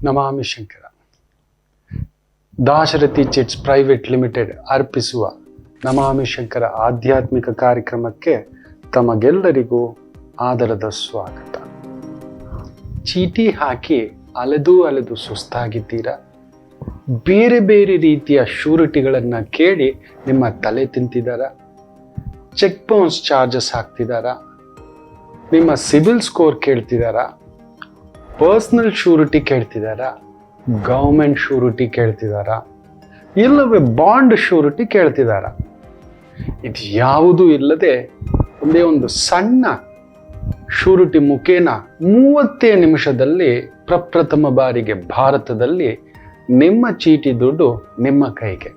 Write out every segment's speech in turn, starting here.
ನಮಾಮಿ Shankara. Dasharathi chits private limited ಅರ್ಪಿಸುವ ನಮಾಮಿ ಶಂಕರ ಆಧ್ಯಾತ್ಮಿಕ ಕಾರ್ಯಕ್ರಮಕ್ಕೆ ತಮಗೆಲ್ಲರಿಗೂ ಆದರದ ಸ್ವಾಗತ. ಚೀಟಿ ಹಾಕಿ ಅಲೆದು ಸುಸ್ತಾಗಿದ್ದೀರಾ? ಬೇರೆ ಬೇರೆ ರೀತಿಯ ಶ್ಯೂರಿಟಿಗಳನ್ನು ಕೇಳಿ ನಿಮ್ಮ ತಲೆ ತಿಂತಿದ್ದಾರಾ? ಚೆಕ್ ಬೌನ್ಸ್ ಚಾರ್ಜಸ್ ಹಾಕ್ತಿದ್ದಾರಾ? ನಿಮ್ಮ ಸಿಬಿಲ್ ಸ್ಕೋರ್ ಕೇಳ್ತಿದ್ದಾರಾ? ಪರ್ಸನಲ್ ಶ್ಯೂರಿಟಿ ಕೇಳ್ತಿದ್ದಾರಾ? ಗೌರ್ಮೆಂಟ್ ಶ್ಯೂರಿಟಿ ಕೇಳ್ತಿದ್ದಾರಾ? ಇಲ್ಲವೇ ಬಾಂಡ್ ಶ್ಯೂರಿಟಿ ಕೇಳ್ತಿದ್ದಾರಾ? ಇದು ಯಾವುದೂ ಇಲ್ಲದೆ ಒಂದೇ ಒಂದು ಸಣ್ಣ ಶ್ಯೂರಿಟಿ ಮುಖೇನ 30 ನಿಮಿಷದಲ್ಲಿ ಪ್ರಪ್ರಥಮ ಬಾರಿಗೆ ಭಾರತದಲ್ಲಿ ನಿಮ್ಮ ಚೀಟಿ ದುಡ್ಡು ನಿಮ್ಮ ಕೈಗೆ.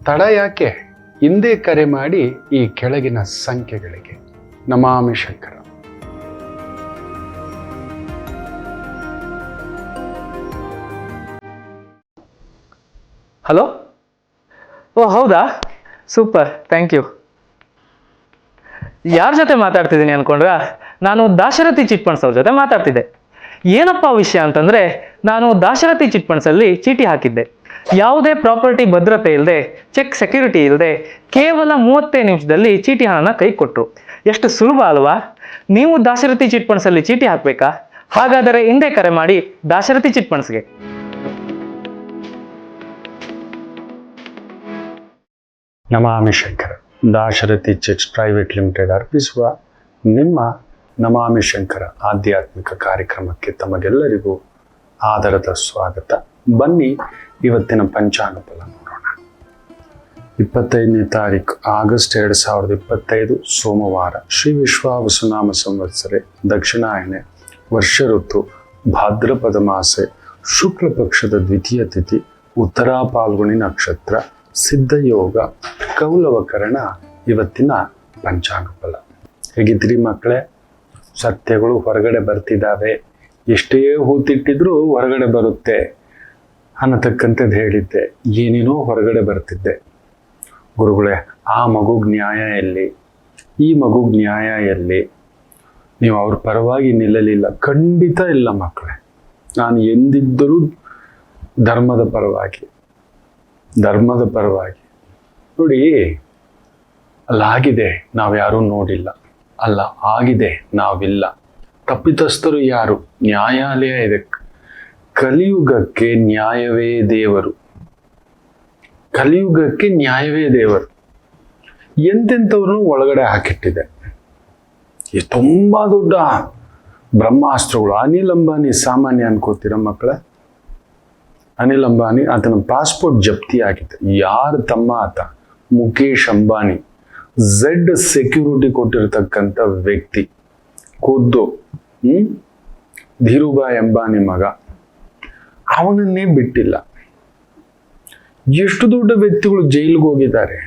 ತಡ ಯಾಕೆ? ಹಿಂದೆ ಕರೆ ಮಾಡಿ ಈ ಕೆಳಗಿನ ಸಂಖ್ಯೆಗಳಿಗೆ. ನಮಾಮಿ ಶಂಕರ. ಹಲೋ, ಓ ಹೌದಾ, ಸೂಪರ್, ಥ್ಯಾಂಕ್ ಯು. ಯಾರ ಜೊತೆ ಮಾತಾಡ್ತಿದ್ದೀನಿ ಅಂದ್ಕೊಂಡ್ರಾ? ನಾನು ದಾಶರಥಿ ಚಿಟ್ ಫಂಡ್ಸ್ ಅವ್ರ ಜೊತೆ ಮಾತಾಡ್ತಿದ್ದೆ. ಏನಪ್ಪ ವಿಷಯ ಅಂತಂದರೆ, ನಾನು ದಾಶರಥಿ ಚಿಟ್ ಫಂಡ್ಸಲ್ಲಿ ಚೀಟಿ ಹಾಕಿದ್ದೆ. ಯಾವುದೇ ಪ್ರಾಪರ್ಟಿ ಭದ್ರತೆ ಇಲ್ಲದೆ, ಚೆಕ್ ಸೆಕ್ಯೂರಿಟಿ ಇಲ್ಲದೆ, ಕೇವಲ 30 ನಿಮಿಷದಲ್ಲಿ ಚೀಟಿ ಹಣನ ಕೈ ಕೊಟ್ಟರು. ಎಷ್ಟು ಸುಲಭ ಅಲ್ವಾ? ನೀವು ದಾಶರಥಿ ಚಿಟ್ ಫಂಡ್ಸಲ್ಲಿ ಚೀಟಿ ಹಾಕಬೇಕಾ? ಹಾಗಾದರೆ ಹಿಂದೆ ಕರೆ ಮಾಡಿ ದಾಶರಥಿ ಚಿಟ್ ಫಂಡ್ಸ್ಗೆ. ನಮಾಮಿ Shankara. Dasharathi chits private limited ಅರ್ಪಿಸುವ ನಿಮ್ಮ ನಮಾಮಿ ಶಂಕರ ಆಧ್ಯಾತ್ಮಿಕ ಕಾರ್ಯಕ್ರಮಕ್ಕೆ ತಮಗೆಲ್ಲರಿಗೂ ಆದರದ ಸ್ವಾಗತ. ಬನ್ನಿ ಇವತ್ತಿನ ಪಂಚಾಂಗ ಫಲ ನೋಡೋಣ. 25ನೇ ತಾರೀಕು ಆಗಸ್ಟ್ 2025 ಸೋಮವಾರ. ಶ್ರೀ ವಿಶ್ವಾವಸುನಾಮ ಸಂವತ್ಸರೆ, ದಕ್ಷಿಣಾಯನೆ, ವರ್ಷ ಋತು ಭಾದ್ರಪದ ಮಾಸೆ, ಶುಕ್ಲ ಪಕ್ಷದ ದ್ವಿತೀಯ ತಿಥಿ, ಉತ್ತರಾ ಪಾಲ್ಗುಣಿ ನಕ್ಷತ್ರ, ಸಿದ್ಧಯೋಗ, ಕೌಲವಕರಣ. ಇವತ್ತಿನ ಪಂಚಾಂಗ ಫಲ. ಹೇಗಿದ್ರಿ ಮಕ್ಕಳೇ? ಸತ್ಯಗಳು ಹೊರಗಡೆ ಬರ್ತಿದ್ದಾವೆ. ಎಷ್ಟೇ ಹೂತಿಟ್ಟಿದ್ರೂ ಹೊರಗಡೆ ಬರುತ್ತೆ ಅನ್ನತಕ್ಕಂಥದ್ದು ಹೇಳಿದ್ದೆ. ಏನೇನೋ ಹೊರಗಡೆ ಬರ್ತಿದ್ದೆ. ಗುರುಗಳೇ, ಆ ಮಗುಗ್ ನ್ಯಾಯ ಎಲ್ಲಿ? ಈ ಮಗುಗ್ ನ್ಯಾಯ ಎಲ್ಲಿ? ನೀವು ಅವ್ರ ಪರವಾಗಿ ನಿಲ್ಲಲಿಲ್ಲ. ಖಂಡಿತ ಇಲ್ಲ ಮಕ್ಕಳೇ. ನಾನು ಎಂದಿದ್ದರೂ ಧರ್ಮದ ಪರವಾಗಿ ನೋಡಿ. ಅಲ್ಲಾಗಿದೆ, ನಾವು ಯಾರೂ ನೋಡಿಲ್ಲ. ಅಲ್ಲ, ಆಗಿದೆ, ನಾವಿಲ್ಲ. ತಪ್ಪಿತಸ್ಥರು ಯಾರು? ನ್ಯಾಯಾಲಯ ಇದೆ. ಕಲಿಯುಗಕ್ಕೆ ನ್ಯಾಯವೇ ದೇವರು. ಕಲಿಯುಗಕ್ಕೆ ನ್ಯಾಯವೇ ದೇವರು. ಎಂತೆಂಥವ್ರನ್ನು ಒಳಗಡೆ ಹಾಕಿಟ್ಟಿದೆ. ತುಂಬಾ ದೊಡ್ಡ ಬ್ರಹ್ಮಾಸ್ತ್ರಗಳು. ಅನಿಲ್ ಅಂಬಾನಿ ಸಾಮಾನ್ಯ ಅನ್ಕೋತೀರ ಮಕ್ಕಳ? ಅನಿಲ್ ಅಂಬಾನಿ, ಆತನ ಪಾಸ್ಪೋರ್ಟ್ ಜಪ್ತಿ ಆಗಿದೆ. ಯಾರು ತಮ್ಮ ಆತ? ಮುಖೇಶ್ ಅಂಬಾನಿ. ಝೆಡ್ ಸೆಕ್ಯೂರಿಟಿ ಕೊಟ್ಟಿರ್ತಕ್ಕಂಥ ವ್ಯಕ್ತಿ. ಖುದ್ದು ಧೀರುಭಾಯ್ ಅಂಬಾನಿ ಮಗ. ಅವನನ್ನೇ ಬಿಟ್ಟಿಲ್ಲ. ಎಷ್ಟು ದೊಡ್ಡ ವ್ಯಕ್ತಿಗಳು ಜೈಲಿಗೆ ಹೋಗಿದ್ದಾರೆ.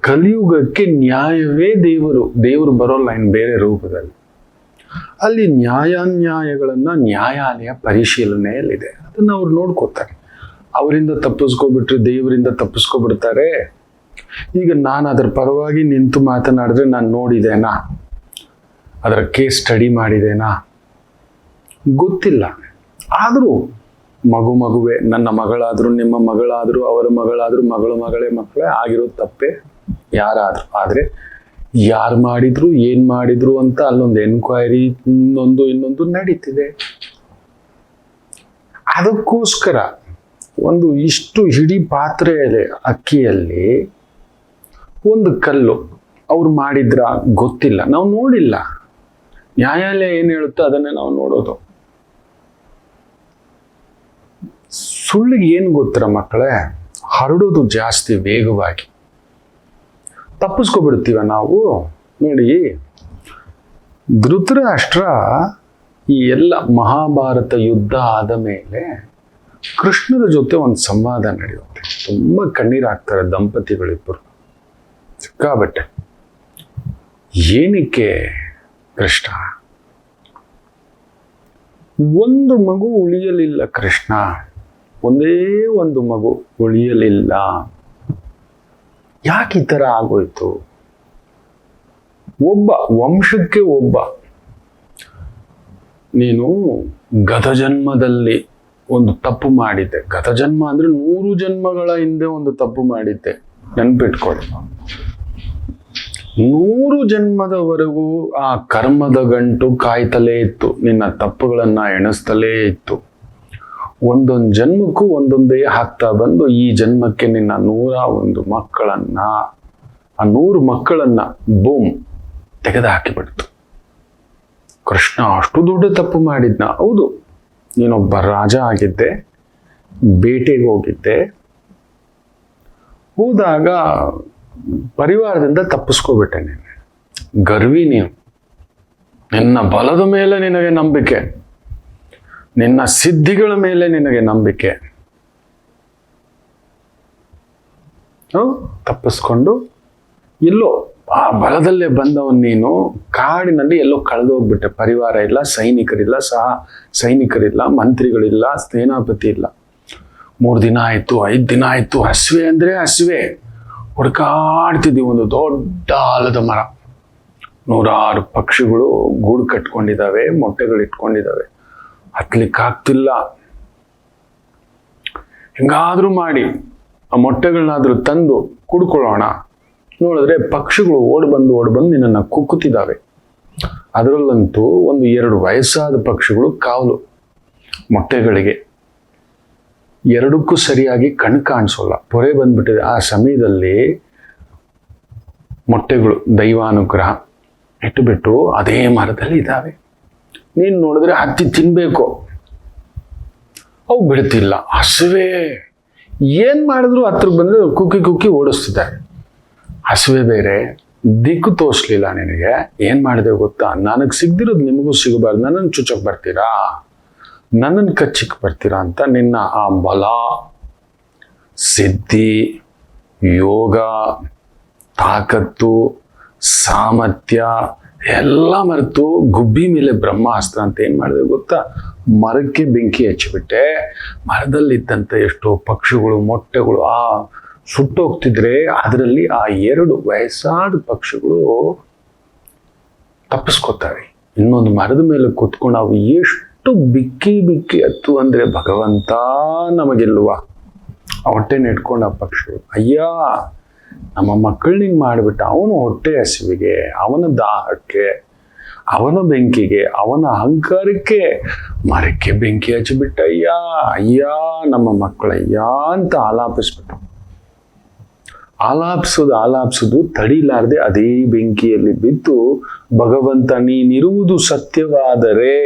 ಕಲಿಯುಗಕ್ಕೆ ನ್ಯಾಯವೇ ದೇವರು. ದೇವರು ಬರೋಲ್ಲ ಇನ್ನು ಬೇರೆ ರೂಪದಲ್ಲಿ. ಅಲ್ಲಿ ನ್ಯಾಯಾನ್ಯಾಯಗಳನ್ನ ನ್ಯಾಯಾಲಯ ಪರಿಶೀಲನೆಯಲ್ಲಿದೆ. ಅದನ್ನ ಅವ್ರು ನೋಡ್ಕೋತಾರೆ. ಅವರಿಂದ ತಪ್ಪಿಸ್ಕೊಬಿಟ್ರೆ ದೇವರಿಂದ ತಪ್ಪಿಸ್ಕೊಬಿಡ್ತಾರೆ. ಈಗ ನಾನು ಅದರ ಪರವಾಗಿ ನಿಂತು ಮಾತನಾಡಿದ್ರೆ ನಾನು ನೋಡಿದೇನಾ? ಅದರ ಕೇಸ್ ಸ್ಟಡಿ ಮಾಡಿದೇನಾ? ಗೊತ್ತಿಲ್ಲ. ಆದರೂ ಮಗುವೇ, ನನ್ನ ಮಗಳಾದರೂ, ನಿಮ್ಮ ಮಗಳಾದರೂ, ಅವರ ಮಗಳಾದರೂ, ಮಗಳೇ ಆಗಿರೋದು ತಪ್ಪೇ ಯಾರಾದರೂ. ಆದರೆ ಯಾರು ಮಾಡಿದ್ರು, ಏನ್ ಮಾಡಿದ್ರು ಅಂತ ಅಲ್ಲೊಂದು ಎನ್ಕ್ವೈರಿ, ಇನ್ನೊಂದು ನಡೀತಿದೆ. ಅದಕ್ಕೋಸ್ಕರ ಒಂದು ಇಷ್ಟು ಹಿಡಿ ಪಾತ್ರೆಯಲ್ಲಿ ಅಕ್ಕಿಯಲ್ಲಿ ಒಂದು ಕಲ್ಲು ಅವ್ರು ಮಾಡಿದ್ರ ಗೊತ್ತಿಲ್ಲ, ನಾವು ನೋಡಿಲ್ಲ. ನ್ಯಾಯಾಲಯ ಏನ್ ಹೇಳುತ್ತೋ ಅದನ್ನೇ ನಾವು ನೋಡೋದು. ಸುಳ್ಳಿಗೆ ಏನ್ ಗೊತ್ತರ ಮಕ್ಕಳೇ? ಹರಡೋದು ಜಾಸ್ತಿ ವೇಗವಾಗಿ. ತಪ್ಪಿಸ್ಕೊಬಿಡ್ತೀವ ನಾವು. ನೋಡಿ, ಧೃತರಾಷ್ಟ್ರ ಈ ಎಲ್ಲ ಮಹಾಭಾರತ ಯುದ್ಧ ಆದ ಮೇಲೆ ಕೃಷ್ಣರ ಜೊತೆ ಒಂದು ಸಂವಾದ ನಡೆಯುತ್ತೆ. ತುಂಬ ಕಣ್ಣೀರಾಗ್ತಾರೆ ದಂಪತಿಗಳಿಬ್ಬರು, ಸಿಕ್ಕಾಬಟ್ಟೆ. ಏನಕ್ಕೆ ಕೃಷ್ಣ? ಒಂದು ಮಗು ಉಳಿಯಲಿಲ್ಲ ಕೃಷ್ಣ. ಒಂದೇ ಒಂದು ಮಗು ಉಳಿಯಲಿಲ್ಲ. ಯಾಕೆ ಈ ಥರ ಆಗೋಯ್ತು? ಒಬ್ಬ ವಂಶಕ್ಕೆ ಒಬ್ಬ. ನೀನು ಗತ ಜನ್ಮದಲ್ಲಿ ಒಂದು ತಪ್ಪು ಮಾಡಿದ್ದೆ. ಗತ ಜನ್ಮ ಅಂದ್ರೆ 100 ಜನ್ಮಗಳ ಹಿಂದೆ ಒಂದು ತಪ್ಪು ಮಾಡಿದ್ದೆ, ನೆನ್ಪಿಟ್ಕೊಳ್ಳಿ. 100 ಜನ್ಮದವರೆಗೂ ಆ ಕರ್ಮದ ಗಂಟು ಕಾಯ್ತಲೇ ಇತ್ತು, ನಿನ್ನ ತಪ್ಪುಗಳನ್ನ ಎಣಿಸ್ತಲೇ ಇತ್ತು. ಒಂದೊಂದು ಜನ್ಮಕ್ಕೂ ಒಂದೊಂದೇ ಹಾಕ್ತಾ ಬಂದು ಈ ಜನ್ಮಕ್ಕೆ ನಿನ್ನ 101 ಮಕ್ಕಳನ್ನ, ಆ 100 ಮಕ್ಕಳನ್ನ ಬೂಮ್ ತೆಗೆದು ಹಾಕಿಬಿಡ್ತು. ಕೃಷ್ಣ ಅಷ್ಟು ದೊಡ್ಡ ತಪ್ಪು ಮಾಡಿದ್ನ? ಹೌದು, ನೀನೊಬ್ಬ ರಾಜ ಆಗಿದ್ದೆ, ಬೇಟೆಗೆ ಹೋಗಿದ್ದೆ. ಹೋದಾಗ ಪರಿವಾರದಿಂದ ತಪ್ಪಿಸ್ಕೋಬಿಟ್ಟೆ ನೀನು. ಗರ್ವಿ ನೀನು, ನಿನ್ನ ಬಲದ ಮೇಲೆ ನಿನಗೆ ನಂಬಿಕೆ, ನಿನ್ನ ಸಿದ್ಧಿಗಳ ಮೇಲೆ ನಿನಗೆ ನಂಬಿಕೆ. ತಪ್ಪಿಸ್ಕೊಂಡು ಎಲ್ಲೋ ಆ ಬಲದಲ್ಲೇ ಬಂದವನ್ ನೀನು ಕಾಡಿನಲ್ಲಿ ಎಲ್ಲೋ ಕಳೆದೋಗ್ಬಿಟ್ಟೆ. ಪರಿವಾರ ಇಲ್ಲ, ಸೈನಿಕರಿಲ್ಲ, ಸೈನಿಕರಿಲ್ಲ, ಮಂತ್ರಿಗಳಿಲ್ಲ, ಸೇನಾಪತಿ ಇಲ್ಲ. 3 ದಿನ ಆಯ್ತು, 5 ದಿನ ಆಯ್ತು. ಹಸುವೆ ಅಂದ್ರೆ ಹಸುವೆ, ಹುಡುಕಾಡ್ತಿದ್ದೀವಿ. ಒಂದು ದೊಡ್ಡ ಆಲದ ಮರ, 100 ಪಕ್ಷಿಗಳು ಗೂಡು ಕಟ್ಕೊಂಡಿದ್ದಾವೆ, ಮೊಟ್ಟೆಗಳು ಇಟ್ಕೊಂಡಿದ್ದಾವೆ. ಹತ್ಲಿಕ್ಕಾಗ್ತಿಲ್ಲ. ಹೆಂಗಾದ್ರೂ ಮಾಡಿ ಆ ಮೊಟ್ಟೆಗಳನ್ನಾದ್ರೂ ತಂದು ಕುಡ್ಕೊಳ್ಳೋಣ. ನೋಡಿದ್ರೆ ಪಕ್ಷಿಗಳು ಓಡ್ ಬಂದು ನಿನ್ನನ್ನು ಕುಕ್ಕುತ್ತಿದ್ದಾವೆ. ಅದರಲ್ಲಂತೂ 1-2 ವಯಸ್ಸಾದ ಪಕ್ಷಿಗಳು ಕಾವಲು ಮೊಟ್ಟೆಗಳಿಗೆ. ಎರಡಕ್ಕೂ ಸರಿಯಾಗಿ ಕಣ್ಣು ಕಾಣಿಸೋಲ್ಲ, ಪೊರೆ ಬಂದ್ಬಿಟ್ಟಿದೆ. ಆ ಸಮಯದಲ್ಲಿ ಮೊಟ್ಟೆಗಳು ದೈವಾನುಗ್ರಹ ಇಟ್ಟುಬಿಟ್ಟು ಅದೇ ಮರದಲ್ಲಿ ಇದ್ದಾವೆ. ನೀನು ನೋಡಿದ್ರೆ ಹತ್ತಿ ತಿನ್ಬೇಕು, ಅವು ಬಿಡ್ತಿಲ್ಲ. ಹಸುವೆ ಏನ್ ಮಾಡಿದ್ರು ಹತ್ರ ಬಂದ್ರೆ ಕುಕ್ಕಿ ಓಡಿಸ್ತಿದ್ದಾರೆ. ಹಸುವೆ ಬೇರೆ, ದಿಕ್ಕು ತೋರಿಸ್ಲಿಲ್ಲ ನಿನಗೆ. ಏನ್ ಮಾಡಿದೆ ಗೊತ್ತಾ? ನನಗೆ ಸಿಗ್ದಿರೋದು ನಿಮಗೂ ಸಿಗಬಾರ್ದು, ನನ್ನನ್ನು ಚುಚ್ಚಕ್ ಬರ್ತೀರಾ, ನನ್ನನ್ನು ಕಚ್ಚಿಕ್ ಬರ್ತೀರಾ ಅಂತ ನಿನ್ನ ಆ ಬಲ, ಸಿದ್ಧಿ, ಯೋಗ, ತಾಕತ್ತು, ಸಾಮರ್ಥ್ಯ ಎಲ್ಲ ಮರೆತು ಗುಬ್ಬಿ ಮೇಲೆ ಬ್ರಹ್ಮಾಸ್ತ್ರ ಅಂತ ಏನ್ ಮಾಡಿದೆ ಗೊತ್ತಾ? ಮರಕ್ಕೆ ಬೆಂಕಿ ಹಚ್ಚಿಬಿಟ್ಟೆ. ಮರದಲ್ಲಿದ್ದಂಥ ಎಷ್ಟೋ ಪಕ್ಷಿಗಳು, ಮೊಟ್ಟೆಗಳು ಆ ಸುಟ್ಟೋಗ್ತಿದ್ರೆ ಅದರಲ್ಲಿ ಆ 2 ವಯಸ್ಸಾದ ಪಕ್ಷಿಗಳು ತಪ್ಪಿಸ್ಕೊತವೆ. ಇನ್ನೊಂದು ಮರದ ಮೇಲೆ ಕೂತ್ಕೊಂಡು ಅವು ಎಷ್ಟು ಬಿಕ್ಕಿ ಹತ್ತು ಅಂದ್ರೆ ಭಗವಂತ ನಮಗೆಲ್ಲುವ ಹೊಟ್ಟೆನ ಇಟ್ಕೊಂಡು ಆ ಪಕ್ಷಿಗಳು, ಅಯ್ಯ ನಮ್ಮ ಮಕ್ಕಳನಿಗೆ ಮಾಡಿಬಿಟ್ಟ. ಅವನು ಹೊಟ್ಟೆ ಹಸಿವಿಗೆ, ಅವನ ದಾಹಕ್ಕೆ, ಅವನ ಬೆಂಕಿಗೆ, ಅವನ ಅಹಂಕಾರಕ್ಕೆ ಮರಕ್ಕೆ ಬೆಂಕಿ ಹಚ್ಚಿಬಿಟ್ಟ. ಅಯ್ಯ ನಮ್ಮ ಮಕ್ಕಳಯ್ಯ ಅಂತ ಆಲಾಪಿಸ್ಬಿಟ್ಟು. ಆಲಾಪಿಸೋದು ತಡಿಲಾರದೆ ಅದೇ ಬೆಂಕಿಯಲ್ಲಿ ಬಿದ್ದು, ಭಗವಂತ ನೀನಿರುವುದು ಸತ್ಯವಾದರೆ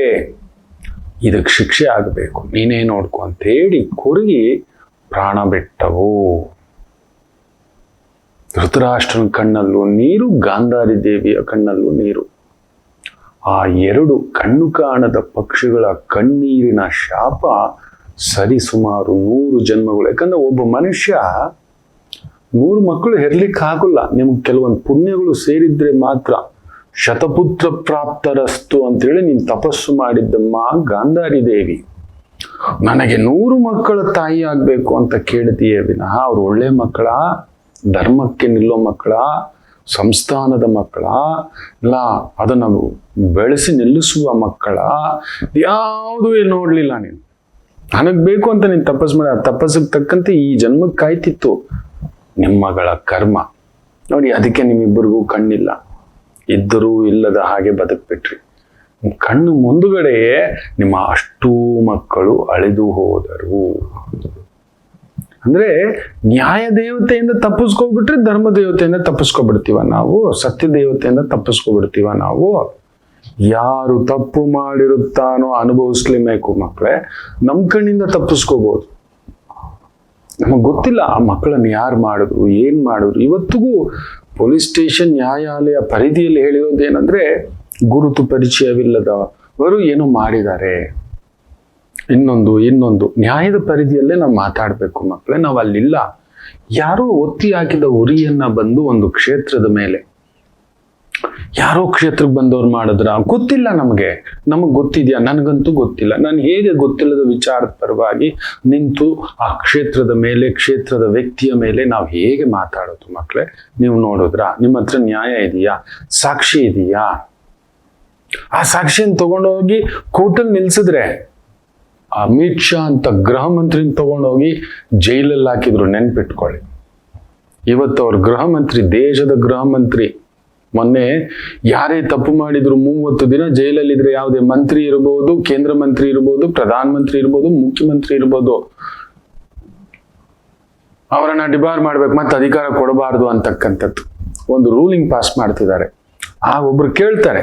ಇದಕ್ಕೆ ಶಿಕ್ಷೆ ಆಗಬೇಕು, ನೀನೇ ನೋಡ್ಕೊ ಅಂತ ಹೇಳಿ ಕೊರಗಿ ಪ್ರಾಣ ಬಿಟ್ಟವು. ಧೃತರಾಷ್ಟ್ರನ ಕಣ್ಣಲ್ಲೂ ನೀರು, ಗಾಂಧಾರಿ ದೇವಿಯ ಕಣ್ಣಲ್ಲೂ ನೀರು. ಆ 2 ಕಣ್ಣು ಕಾಣದ ಪಕ್ಷಿಗಳ ಕಣ್ಣೀರಿನ ಶಾಪ ಸರಿಸುಮಾರು 100 ಜನ್ಮಗಳು. ಯಾಕಂದ್ರೆ ಒಬ್ಬ ಮನುಷ್ಯ 100 ಮಕ್ಕಳು ಹೆರ್ಲಿಕ್ಕೆ ಆಗೋಲ್ಲ. ನಿಮ್ಗೆ ಕೆಲವೊಂದು ಪುಣ್ಯಗಳು ಸೇರಿದ್ರೆ ಮಾತ್ರ. ಶತಪುತ್ರ ಪ್ರಾಪ್ತರಸ್ತು ಅಂತೇಳಿ ನೀನು ತಪಸ್ಸು ಮಾಡಿದ್ದಮ್ಮ ಗಾಂಧಾರಿ ದೇವಿ. ನನಗೆ 100 ಮಕ್ಕಳ ತಾಯಿ ಆಗ್ಬೇಕು ಅಂತ ಕೇಳ್ತೀಯೇ ವಿನಃ ಅವ್ರು ಒಳ್ಳೆ ಮಕ್ಕಳ, ಧರ್ಮಕ್ಕೆ ನಿಲ್ಲೋ ಮಕ್ಕಳ, ಸಂಸ್ಥಾನದ ಮಕ್ಕಳ, ಇಲ್ಲ ಅದನ್ನು ಬೆಳೆಸಿ ನಿಲ್ಲಿಸುವ ಮಕ್ಕಳ, ಯಾವುದೂ ನೋಡ್ಲಿಲ್ಲ ನೀನು. ನನಗ್ ಬೇಕು ಅಂತ ನೀನು ತಪಸ್ಸು ಮಾಡಿ, ಆ ತಪಸ್ಸಿಗೆ ತಕ್ಕಂತೆ ಈ ಜನ್ಮಕ್ಕೆ ಕಾಯ್ತಿತ್ತು ನಿಮ್ಮಗಳ ಕರ್ಮ. ನೋಡಿ, ಅದಕ್ಕೆ ನಿಮ್ಮಿಬ್ಬರಿಗೂ ಕಣ್ಣಿಲ್ಲ, ಇದ್ದರೂ ಇಲ್ಲದ ಹಾಗೆ ಬದುಕ್ಬಿಟ್ರಿ. ಕಣ್ಣು ಮುಂದುಗಡೆ ನಿಮ್ಮ ಅಷ್ಟೂ ಮಕ್ಕಳು ಅಳಿದು ಹೋದರು. ಅಂದ್ರೆ ನ್ಯಾಯ ದೇವತೆಯಿಂದ ತಪ್ಪಿಸ್ಕೊಬಿಟ್ರೆ ಧರ್ಮ ದೇವತೆಯಿಂದ ತಪ್ಪಿಸ್ಕೊಬಿಡ್ತೀವ ನಾವು, ಸತ್ಯ ದೇವತೆಯಿಂದ ತಪ್ಪಿಸ್ಕೊಬಿಡ್ತೀವ ನಾವು. ಯಾರು ತಪ್ಪು ಮಾಡಿರುತ್ತಾನೋ ಅನುಭವಿಸ್ಲೇಬೇಕು ಮಕ್ಕಳೇ. ನಮ್ಮ ಕಣ್ಣಿಂದ ತಪ್ಪಿಸ್ಕೋಬಹುದು. ನಮಗ್ ಗೊತ್ತಿಲ್ಲ ಆ ಮಕ್ಕಳನ್ನು ಯಾರು ಮಾಡಿದ್ರು, ಏನ್ ಮಾಡಿದ್ರು. ಇವತ್ತಿಗೂ ಪೊಲೀಸ್ ಸ್ಟೇಷನ್, ನ್ಯಾಯಾಲಯ ಪರಿಧಿಯಲ್ಲಿ ಹೇಳಿರೋದೇನಂದ್ರೆ ಗುರುತು ಪರಿಚಯವಿಲ್ಲದವರು ಏನೋ ಮಾಡಿದ್ದಾರೆ. ಇನ್ನೊಂದು ನ್ಯಾಯದ ಪರಿಧಿಯಲ್ಲೇ ನಾವು ಮಾತಾಡ್ಬೇಕು ಮಕ್ಕಳೇ. ನಾವು ಅಲ್ಲಿಲ್ಲ. ಯಾರೋ ಒತ್ತಿ ಹಾಕಿದ ಉರಿಯನ್ನ ಬಂದು ಒಂದು ಕ್ಷೇತ್ರದ ಮೇಲೆ ಯಾರೋ ಕ್ಷೇತ್ರಕ್ಕೆ ಬಂದವ್ರು ಮಾಡಿದ್ರ ಗೊತ್ತಿಲ್ಲ ನಮಗೆ ಗೊತ್ತಿದ್ಯಾ? ನನಗಂತೂ ಗೊತ್ತಿಲ್ಲ. ನಾನು ಹೇಗೆ ಗೊತ್ತಿಲ್ಲದ ವಿಚಾರದ ಪರವಾಗಿ ನಿಂತು ಆ ಕ್ಷೇತ್ರದ ಮೇಲೆ, ಕ್ಷೇತ್ರದ ವ್ಯಕ್ತಿಯ ಮೇಲೆ ನಾವು ಹೇಗೆ ಮಾತಾಡೋದು ಮಕ್ಕಳೇ? ನೀವು ನೋಡಿದ್ರ? ನಿಮ್ಮ ಹತ್ರ ನ್ಯಾಯ ಇದೆಯಾ? ಸಾಕ್ಷಿ ಇದೆಯಾ? ಆ ಸಾಕ್ಷಿಯನ್ನು ತಗೊಂಡೋಗಿ ಕೋರ್ಟಲ್ಲಿ ನಿಲ್ಸಿದ್ರೆ ಅಮಿತ್ ಶಾ ಅಂತ ಗೃಹ ಮಂತ್ರಿನ ತಗೊಂಡೋಗಿ ಜೈಲಲ್ಲಿ ಹಾಕಿದ್ರು, ನೆನ್ಪಿಟ್ಕೊಳ್ಳಿ. ಇವತ್ತು ಅವ್ರ ಗೃಹ ಮಂತ್ರಿ, ದೇಶದ ಗೃಹ ಮಂತ್ರಿ. ಮೊನ್ನೆ ಯಾರೇ ತಪ್ಪು ಮಾಡಿದ್ರು 30 ದಿನ ಜೈಲಲ್ಲಿದ್ರೆ, ಯಾವುದೇ ಮಂತ್ರಿ ಇರಬಹುದು, ಕೇಂದ್ರ ಮಂತ್ರಿ ಇರಬಹುದು, ಪ್ರಧಾನ ಮಂತ್ರಿ ಇರಬಹುದು, ಮುಖ್ಯಮಂತ್ರಿ ಇರಬಹುದು, ಅವರನ್ನ ಡಿಬಾರ್ ಮಾಡ್ಬೇಕು, ಮತ್ತೆ ಅಧಿಕಾರ ಕೊಡಬಾರದು ಅಂತಕ್ಕಂಥದ್ದು ಒಂದು ರೂಲಿಂಗ್ ಪಾಸ್ ಮಾಡ್ತಿದ್ದಾರೆ. ಒಬ್ರು ಕೇಳ್ತಾರೆ,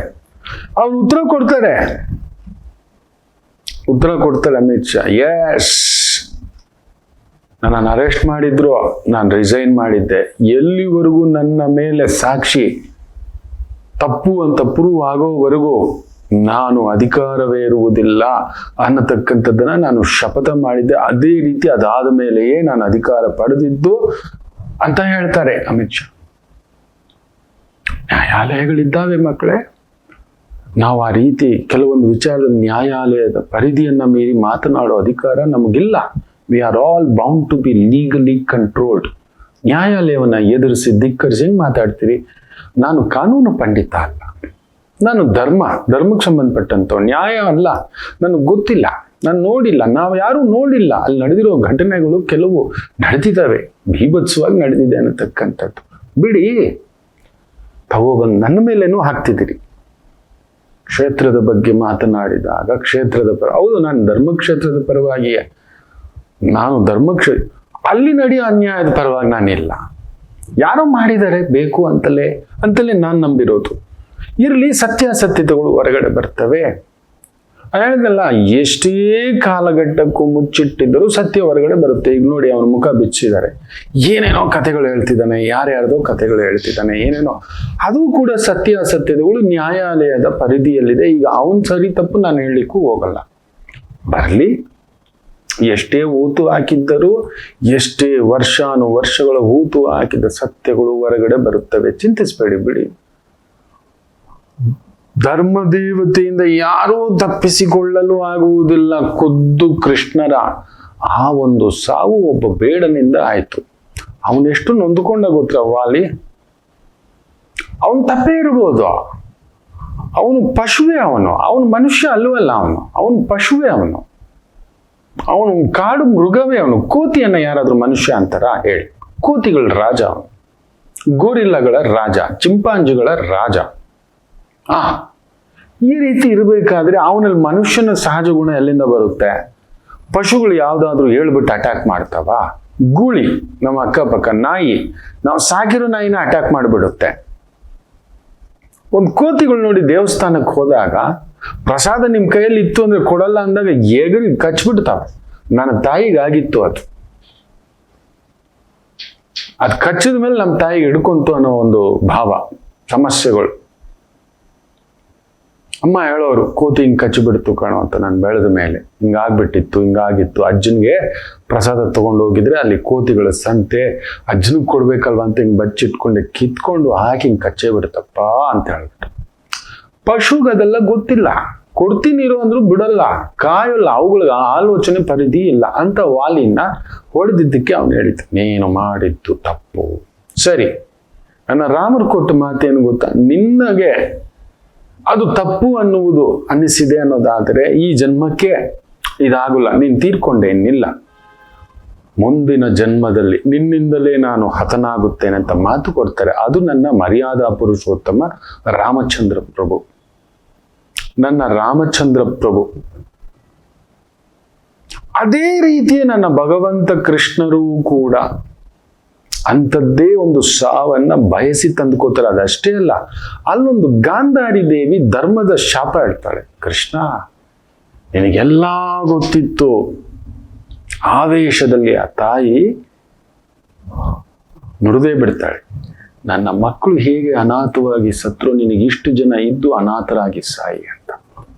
ಅವ್ರು ಉತ್ತರ ಕೊಡ್ತಾರೆ ಅಮಿತ್ ಶಾ, ಎಸ್ ನನ್ನನ್ನು ಅರೆಸ್ಟ್ ಮಾಡಿದ್ರು, ನಾನು ರಿಸೈನ್ ಮಾಡಿದ್ದೆ, ಎಲ್ಲಿವರೆಗೂ ನನ್ನ ಮೇಲೆ ಸಾಕ್ಷಿ ತಪ್ಪು ಅಂತ ಪ್ರೂವ್ ಆಗೋವರೆಗೂ ನಾನು ಅಧಿಕಾರವೇ ಇರುವುದಿಲ್ಲ ಅನ್ನತಕ್ಕಂಥದ್ದನ್ನ ನಾನು ಶಪಥ ಮಾಡಿದ್ದೆ. ಅದೇ ರೀತಿ ಅದಾದ ಮೇಲೆಯೇ ನಾನು ಅಧಿಕಾರ ಪಡೆದಿದ್ದು ಅಂತ ಹೇಳ್ತಾರೆ ಅಮಿತ್ ಶಾ. ನ್ಯಾಯಾಲಯಗಳಿದ್ದಾವೆ ಮಕ್ಕಳೇ. ನಾವು ಆ ರೀತಿ ಕೆಲವೊಂದು ವಿಚಾರದಲ್ಲಿ ನ್ಯಾಯಾಲಯದ ಪರಿಧಿಯನ್ನ ಮೀರಿ ಮಾತನಾಡೋ ಅಧಿಕಾರ ನಮಗಿಲ್ಲ. We are all bound to be legally controlled. ನ್ಯಾಯಾಲಯವನ್ನ ಎದುರಿಸಿ ಧಿಕ್ಕರಿಸಿ ಮಾತಾಡ್ತೀರಿ. ನಾನು ಕಾನೂನು ಪಂಡಿತ ಅಲ್ಲ, ನಾನು ಧರ್ಮಕ್ಕೆ ಸಂಬಂಧಪಟ್ಟಂತ ನ್ಯಾಯ ಅಲ್ಲ, ನನಗೆ ಗೊತ್ತಿಲ್ಲ, ನಾನು ನೋಡಿಲ್ಲ, ನಾವು ಯಾರೂ ನೋಡಿಲ್ಲ. ಅಲ್ಲಿ ನಡೆದಿರೋ ಘಟನೆಗಳು ಕೆಲವು ನಡೆದಿದ್ದಾವೆ, ಭೀಭತ್ಸವಾಗಿ ನಡೆದಿದೆ ಅನ್ನತಕ್ಕಂಥದ್ದು ಬಿಡಿ. ತಗೋಬಂದು ನನ್ನ ಮೇಲೇನೂ ಹಾಕ್ತಿದ್ದೀರಿ. ಕ್ಷೇತ್ರದ ಬಗ್ಗೆ ಮಾತನಾಡಿದಾಗ ಹೌದು, ನಾನು ಧರ್ಮಕ್ಷೇತ್ರದ ಪರವಾಗಿಯೇ, ನಾನು ಅಲ್ಲಿ ನಡೆಯೋ ಅನ್ಯಾಯದ ಪರವಾಗಿ ನಾನಿಲ್ಲ. ಯಾರೋ ಮಾಡಿದ್ದಾರೆ ಬೇಕು ಅಂತಲೇ ನಾನು ನಂಬಿರೋದು. ಇರಲಿ, ಸತ್ಯಾಸತ್ಯತೆಗಳು ಹೊರಗಡೆ ಬರ್ತವೆ. ಹೇಳಿದ್ನಲ್ಲ, ಎಷ್ಟೇ ಕಾಲಘಟ್ಟಕ್ಕೂ ಮುಚ್ಚಿಟ್ಟಿದ್ದರೂ ಸತ್ಯ ಹೊರಗಡೆ ಬರುತ್ತೆ. ಈಗ ನೋಡಿ, ಅವನ ಮುಖ ಬಿಚ್ಚಿದ್ದಾರೆ, ಏನೇನೋ ಕಥೆಗಳು ಹೇಳ್ತಿದ್ದಾನೆ, ಯಾರ್ಯಾರ್ದೋ ಕಥೆಗಳು ಹೇಳ್ತಿದ್ದಾನೆ, ಏನೇನೋ. ಅದು ಕೂಡ ಸತ್ಯಾಸತ್ಯತೆಗಳು ನ್ಯಾಯಾಲಯದ ಪರಿಧಿಯಲ್ಲಿದೆ. ಈಗ ಅವನ್ ಸರಿ ತಪ್ಪು ನಾನು ಹೇಳಲಿಕ್ಕೂ ಹೋಗಲ್ಲ. ಬರಲಿ, ಎಷ್ಟೇ ಊತು ಹಾಕಿದ್ದರೂ, ಎಷ್ಟೇ ವರ್ಷಗಳ ಊತು ಹಾಕಿದ ಸತ್ಯಗಳು ಹೊರಗಡೆ ಬರುತ್ತವೆ. ಚಿಂತಿಸಬೇಡಿ, ಬಿಡಿ. ಧರ್ಮದೇವತೆಯಿಂದ ಯಾರೂ ತಪ್ಪಿಸಿಕೊಳ್ಳಲು ಆಗುವುದಿಲ್ಲ. ಖುದ್ದು ಕೃಷ್ಣರ ಆ ಒಂದು ಸಾವು ಒಬ್ಬ ಬೇಡನಿಂದ ಆಯ್ತು. ಅವನೆಷ್ಟು ನೊಂದುಕೊಂಡ ಗೊತ್ತಾ ವಾಲಿ. ಅವನು ತಪ್ಪೇ ಇರ್ಬೋದು, ಅವನು ಪಶುವೇ, ಅವನು ಮನುಷ್ಯ ಅಲ್ವಲ್ಲ, ಅವನು ಪಶುವೇ, ಅವನು ಕಾಡು ಮೃಗವೇ. ಕೋತಿಯನ್ನ ಯಾರಾದ್ರೂ ಮನುಷ್ಯ ಅಂತಾರ ಹೇಳಿ? ಕೋತಿಗಳ ರಾಜ ಅವನು, ಗೋರಿಲ್ಲಗಳ ರಾಜ, ಚಿಂಪಾಂಜಿಗಳ ರಾಜ. ಈ ರೀತಿ ಇರಬೇಕಾದ್ರೆ ಅವನಲ್ಲಿ ಮನುಷ್ಯನ ಸಹಜ ಗುಣ ಎಲ್ಲಿಂದ ಬರುತ್ತೆ? ಪಶುಗಳು ಯಾವ್ದಾದ್ರು ಹೇಳ್ಬಿಟ್ಟು ಅಟ್ಯಾಕ್ ಮಾಡ್ತಾವ? ಗೂಳಿ, ನಮ್ಮ ಅಕ್ಕಪಕ್ಕ ನಾಯಿ, ನಾವು ಸಾಕಿರೋ ನಾಯಿನ ಅಟ್ಯಾಕ್ ಮಾಡಿಬಿಡುತ್ತೆ. ಒಂದು ಕೋತಿಗಳು ನೋಡಿ, ದೇವಸ್ಥಾನಕ್ಕೆ ಹೋದಾಗ ಪ್ರಸಾದ ನಿಮ್ ಕೈಯಲ್ಲಿ ಇತ್ತು ಅಂದ್ರೆ ಕೊಡಲ್ಲ ಅಂದಾಗ ಎಗರಿ ಕಚ್ಬಿಡ್ತಾವ. ನನ್ನ ತಾಯಿಗಾಗಿತ್ತು ಅದು ಕಚ್ಚಿದ ಮೇಲೆ ನಮ್ಮ ತಾಯಿಗೆ ಹಿಡ್ಕೊಂತು ಅನ್ನೋ ಒಂದು ಭಾವ. ಸಮಸ್ಯೆಗಳು. ಅಮ್ಮ ಹೇಳೋರು, ಕೋತಿ ಹಿಂಗ್ ಕಚ್ಚಿಬಿಡ್ತು ಕಾಣೋ ಅಂತ. ನಾನು ಬೆಳೆದ ಮೇಲೆ ಹಿಂಗಾಗಿತ್ತು. ಅಜ್ಜನ್ಗೆ ಪ್ರಸಾದ ತಗೊಂಡು ಹೋಗಿದ್ರೆ ಅಲ್ಲಿ ಕೋತಿಗಳ ಸಂತೆ, ಅಜ್ಜನಿಗೆ ಕೊಡ್ಬೇಕಲ್ವ ಅಂತ ಹಿಂಗ್ ಬಚ್ಚಿಟ್ಕೊಂಡೆ ಕಿತ್ಕೊಂಡು ಹಾಕಿ ಹಿಂಗ್ ಕಚ್ಚೇ ಬಿಡುತ್ತಪ್ಪ ಅಂತ ಹೇಳ್ಬಿಟ್ಟು. ಪಶುಗೆ ಅದೆಲ್ಲ ಗೊತ್ತಿಲ್ಲ. ಕೊಡ್ತೀನಿರು ಅಂದ್ರು ಬಿಡಲ್ಲ, ಕಾಯಲ್ಲ, ಅವುಗಳಿಗೆ ಆಲೋಚನೆ ಪರಿಧಿ ಇಲ್ಲ ಅಂತ ವಾಲಿನ ಹೊಡೆದಿದ್ದಕ್ಕೆ ಅವನು ಹೇಳಿದ, ನೀನು ಮಾಡಿದ್ದು ತಪ್ಪು. ಸರಿ, ನನ್ನ ರಾಮರು ಕೊಟ್ಟ ಮಾತೇನು ಗೊತ್ತಾ? ನಿನ್ನಗೆ ಅದು ತಪ್ಪು ಅನ್ನುವುದು ಅನ್ನಿಸಿದೆ ಅನ್ನೋದಾದರೆ ಈ ಜನ್ಮಕ್ಕೆ ಇದಾಗಲ್ಲ, ನೀನು ತೀರ್ಕೊಂಡೆ, ಇನ್ನಿಲ್ಲ. ಮುಂದಿನ ಜನ್ಮದಲ್ಲಿ ನಿನ್ನಿಂದಲೇ ನಾನು ಹತನಾಗುತ್ತೇನೆ ಅಂತ ಮಾತು ಕೊಡ್ತಾರೆ. ಅದು ನನ್ನ ಮರ್ಯಾದಾ ಪುರುಷೋತ್ತಮ ರಾಮಚಂದ್ರ ಪ್ರಭು, ನನ್ನ ರಾಮಚಂದ್ರ ಪ್ರಭು. ಅದೇ ರೀತಿಯೇ ನನ್ನ ಭಗವಂತ ಕೃಷ್ಣರೂ ಕೂಡ ಅಂಥದ್ದೇ ಒಂದು ಸಾವನ್ನ ಬಯಸಿ ತಂದುಕೋತಾರೆ. ಅದಷ್ಟೇ ಅಲ್ಲ, ಅಲ್ಲೊಂದು ಗಾಂಧಾರಿ ದೇವಿ ಧರ್ಮದ ಶಾಪ ಹೇಳ್ತಾಳೆ, ಕೃಷ್ಣ ನಿನಗೆಲ್ಲ ಗೊತ್ತಿತ್ತು. ಆವೇಶದಲ್ಲಿ ಆ ತಾಯಿ ನುಡಿದೇ ಬಿಡ್ತಾಳೆ, ನನ್ನ ಮಕ್ಕಳು ಹೇಗೆ ಅನಾಥವಾಗಿ ಸತ್ರು, ನಿನಗಿಷ್ಟು ಜನ ಇದ್ದು ಅನಾಥರಾಗಿ ಸಾಯಿ ಅಂತ.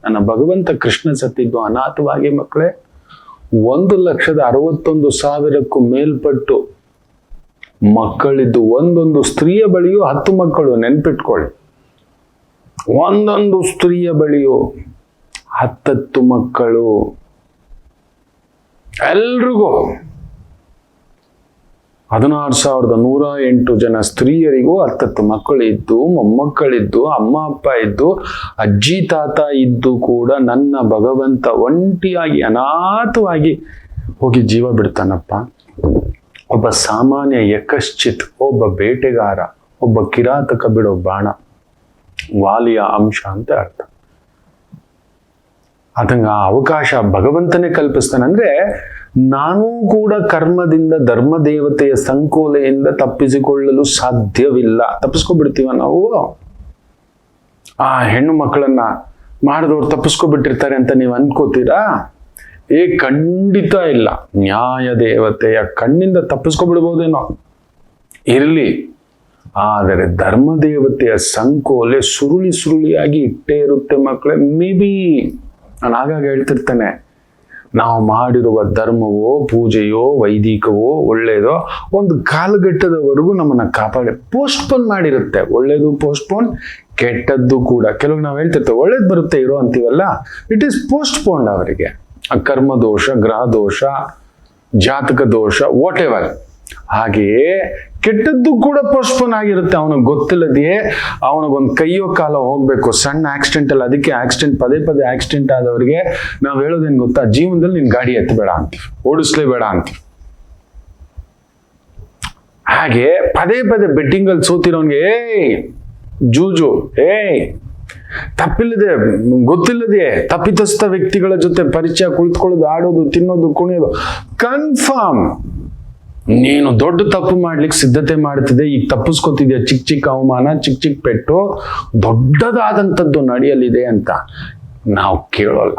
ನನ್ನ ಭಗವಂತ ಕೃಷ್ಣ ಸತ್ತಿದ್ದು ಅನಾಥವಾಗಿ ಮಕ್ಕಳೇ. 1,61,000ಕ್ಕೂ ಮೇಲ್ಪಟ್ಟು ಮಕ್ಕಳಿದ್ದು. ಒಂದೊಂದು ಸ್ತ್ರೀಯ ಬಳಿಯೂ 10 ಮಕ್ಕಳು. ನೆನ್ಪಿಟ್ಕೊಳ್ಳಿ, ಒಂದೊಂದು ಸ್ತ್ರೀಯ ಬಳಿಯೂ 10 ಮಕ್ಕಳು. ಎಲ್ರಿಗೂ 16,108 ಜನ ಸ್ತ್ರೀಯರಿಗೂ 10 ಮಕ್ಕಳಿದ್ದು, ಮೊಮ್ಮಕ್ಕಳಿದ್ದು, ಅಮ್ಮ ಅಪ್ಪ ಇದ್ದು, ಅಜ್ಜಿ ತಾತ ಇದ್ದು ಕೂಡ ನನ್ನ ಭಗವಂತ ಒಂಟಿಯಾಗಿ ಅನಾಥವಾಗಿ ಹೋಗಿ ಜೀವ ಬಿಡ್ತಾನಪ್ಪ. ಒಬ್ಬ ಸಾಮಾನ್ಯ ಯಕಶ್ಚಿತ್, ಒಬ್ಬ ಬೇಟೆಗಾರ, ಒಬ್ಬ ಕಿರಾತಕ ಬಿಡೋ ಬಾಣ, ವಾಲಿಯ ಅಂಶ ಅಂತ ಅರ್ಥ. ಅದಂಗ ಅವಕಾಶ ಭಗವಂತನೇ ಕಲ್ಪಿಸ್ತಾನಂದ್ರೆ ನಾನೂ ಕೂಡ ಕರ್ಮದಿಂದ ಧರ್ಮದೇವತೆಯ ಸಂಕೋಲೆಯಿಂದ ತಪ್ಪಿಸಿಕೊಳ್ಳಲು ಸಾಧ್ಯವಿಲ್ಲ. ತಪ್ಪಿಸ್ಕೊಬಿಡ್ತೀವ ನಾವು? ಆ ಹೆಣ್ಣು ಮಕ್ಕಳನ್ನ ಮಾಡಿದವ್ರು ತಪ್ಪಿಸ್ಕೊಬಿಟ್ಟಿರ್ತಾರೆ ಅಂತ ನೀವು ಅನ್ಕೋತೀರಾ? ಖಂಡಿತ ಇಲ್ಲ. ನ್ಯಾಯ ದೇವತೆಯ ಕಣ್ಣಿಂದ ತಪ್ಪಿಸ್ಕೊಬಿಡ್ಬೋದೇನೋ, ಇರಲಿ. ಆದರೆ ಧರ್ಮದೇವತೆಯ ಸಂಕೋಲೆ ಸುರುಳಿ ಸುರುಳಿಯಾಗಿ ಇಟ್ಟೇ ಇರುತ್ತೆ ಮಕ್ಕಳೇ. ಮೇ ಬಿ ನಾನು ಆಗಾಗ ಹೇಳ್ತಿರ್ತೇನೆ, ನಾವು ಮಾಡಿರುವ ಧರ್ಮವೋ ಪೂಜೆಯೋ ವೈದಿಕವೋ ಒಳ್ಳೇದೋ ಒಂದು ಕಾಲಘಟ್ಟದವರೆಗೂ ನಮ್ಮನ್ನ ಕಾಪಾಡಿ ಪೋಸ್ಟ್ಪೋನ್ ಮಾಡಿರುತ್ತೆ. ಒಳ್ಳೇದು ಪೋಸ್ಟ್ಪೋನ್, ಕೆಟ್ಟದ್ದು ಕೂಡ. ಕೆಲವು ನಾವು ಹೇಳ್ತಿರ್ತೇವೆ ಒಳ್ಳೇದು ಬರುತ್ತೆ ಇರೋ ಅಂತೀವಲ್ಲ, ಇಟ್ ಈಸ್ ಪೋಸ್ಟ್ಪೋನ್ಡ್ ಅವರಿಗೆ. ಕರ್ಮ ದೋಷ, ಗ್ರಹ ದೋಷ, ಜಾತಕ ದೋಷ, ವಾಟ್ ಎವರ್. ಹಾಗೆಯೇ ಕೆಟ್ಟದ್ದು ಕೂಡ ಪೋಸ್ಟ್ಪೋನ್ ಆಗಿರುತ್ತೆ. ಅವನಿಗೆ ಗೊತ್ತಿಲ್ಲದೆಯೇ ಅವನಿಗೊಂದು ಕೈಯೋ ಕಾಲೋ ಹೋಗ್ಬೇಕು, ಸಣ್ಣ ಆಕ್ಸಿಡೆಂಟ್ ಅಲ್ಲ. ಅದಕ್ಕೆ ಆಕ್ಸಿಡೆಂಟ್, ಪದೇ ಪದೇ ಆಕ್ಸಿಡೆಂಟ್ ಆದವರಿಗೆ ನಾವು ಹೇಳೋದೇನು ಗೊತ್ತಾ? ಜೀವನದಲ್ಲಿ ನೀನ್ ಗಾಡಿ ಎತ್ತಬೇಡ ಅಂತೀವಿ, ಓಡಿಸ್ಲೇಬೇಡ ಅಂತೀವಿ. ಹಾಗೆ ಪದೇ ಪದೇ ಬೆಟ್ಟಿಂಗ್ ಅಲ್ಲಿ ಸೋತಿರೋನ್ಗೆ ಜೂಜು, ತಪ್ಪಿಲ್ಲದೆ ಗೊತ್ತಿಲ್ಲದೆ ತಪ್ಪಿತಸ್ಥ ವ್ಯಕ್ತಿಗಳ ಜೊತೆ ಪರಿಚಯ, ಕುಳಿತುಕೊಳ್ಳೋದು, ಆಡೋದು, ತಿನ್ನೋದು, ಕುಣಿಯೋದು, ಕನ್ಫರ್ಮ್ ನೀನು ದೊಡ್ಡ ತಪ್ಪು ಮಾಡ್ಲಿಕ್ಕೆ ಸಿದ್ಧತೆ ಮಾಡ್ತಿದ್ದೆ. ಈಗ ತಪ್ಪಿಸ್ಕೊತಿದ್ಯಾ, ಚಿಕ್ಕ ಚಿಕ್ಕ ಅವಮಾನ, ಚಿಕ್ಕ ಚಿಕ್ಕ ಪೆಟ್ಟು, ದೊಡ್ಡದಾದಂಥದ್ದು ನಡೆಯಲಿದೆ ಅಂತ ನಾವು ಕೇಳೋಲ್ಲ.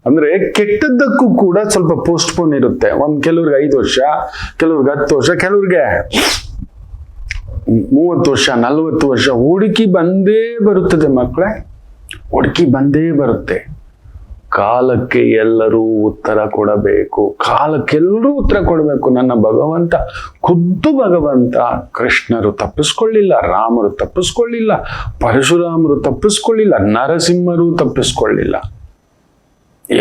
ಅಂದ್ರೆ ಕೆಟ್ಟದ್ದಕ್ಕೂ ಕೂಡ ಸ್ವಲ್ಪ ಪೋಸ್ಟ್ಪೋನ್ ಇರುತ್ತೆ. ಕೆಲವ್ರಿಗೆ 5 ವರ್ಷ, ಕೆಲವ್ರಿಗೆ 10 ವರ್ಷ, ಕೆಲವ್ರಿಗೆ 30 ವರ್ಷ, 40 ವರ್ಷ ಹುಡುಕಿ ಬಂದೇ ಬರುತ್ತದೆ ಮಕ್ಕಳೇ, ಹುಡುಕಿ ಬಂದೇ ಬರುತ್ತೆ. ಕಾಲಕ್ಕೆ ಎಲ್ಲರೂ ಉತ್ತರ ಕೊಡಬೇಕು, ಕಾಲಕ್ಕೆಲ್ಲರೂ ಉತ್ತರ ಕೊಡಬೇಕು. ನನ್ನ ಭಗವಂತ, ಖುದ್ದು ಭಗವಂತ ಕೃಷ್ಣರು ತಪ್ಪಿಸ್ಕೊಳ್ಳಿಲ್ಲ, ರಾಮರು ತಪ್ಪಿಸ್ಕೊಳ್ಳಿಲ್ಲ, ಪರಶುರಾಮರು ತಪ್ಪಿಸ್ಕೊಳ್ಳಿಲ್ಲ, ನರಸಿಂಹರು ತಪ್ಪಿಸ್ಕೊಳ್ಳಿಲ್ಲ.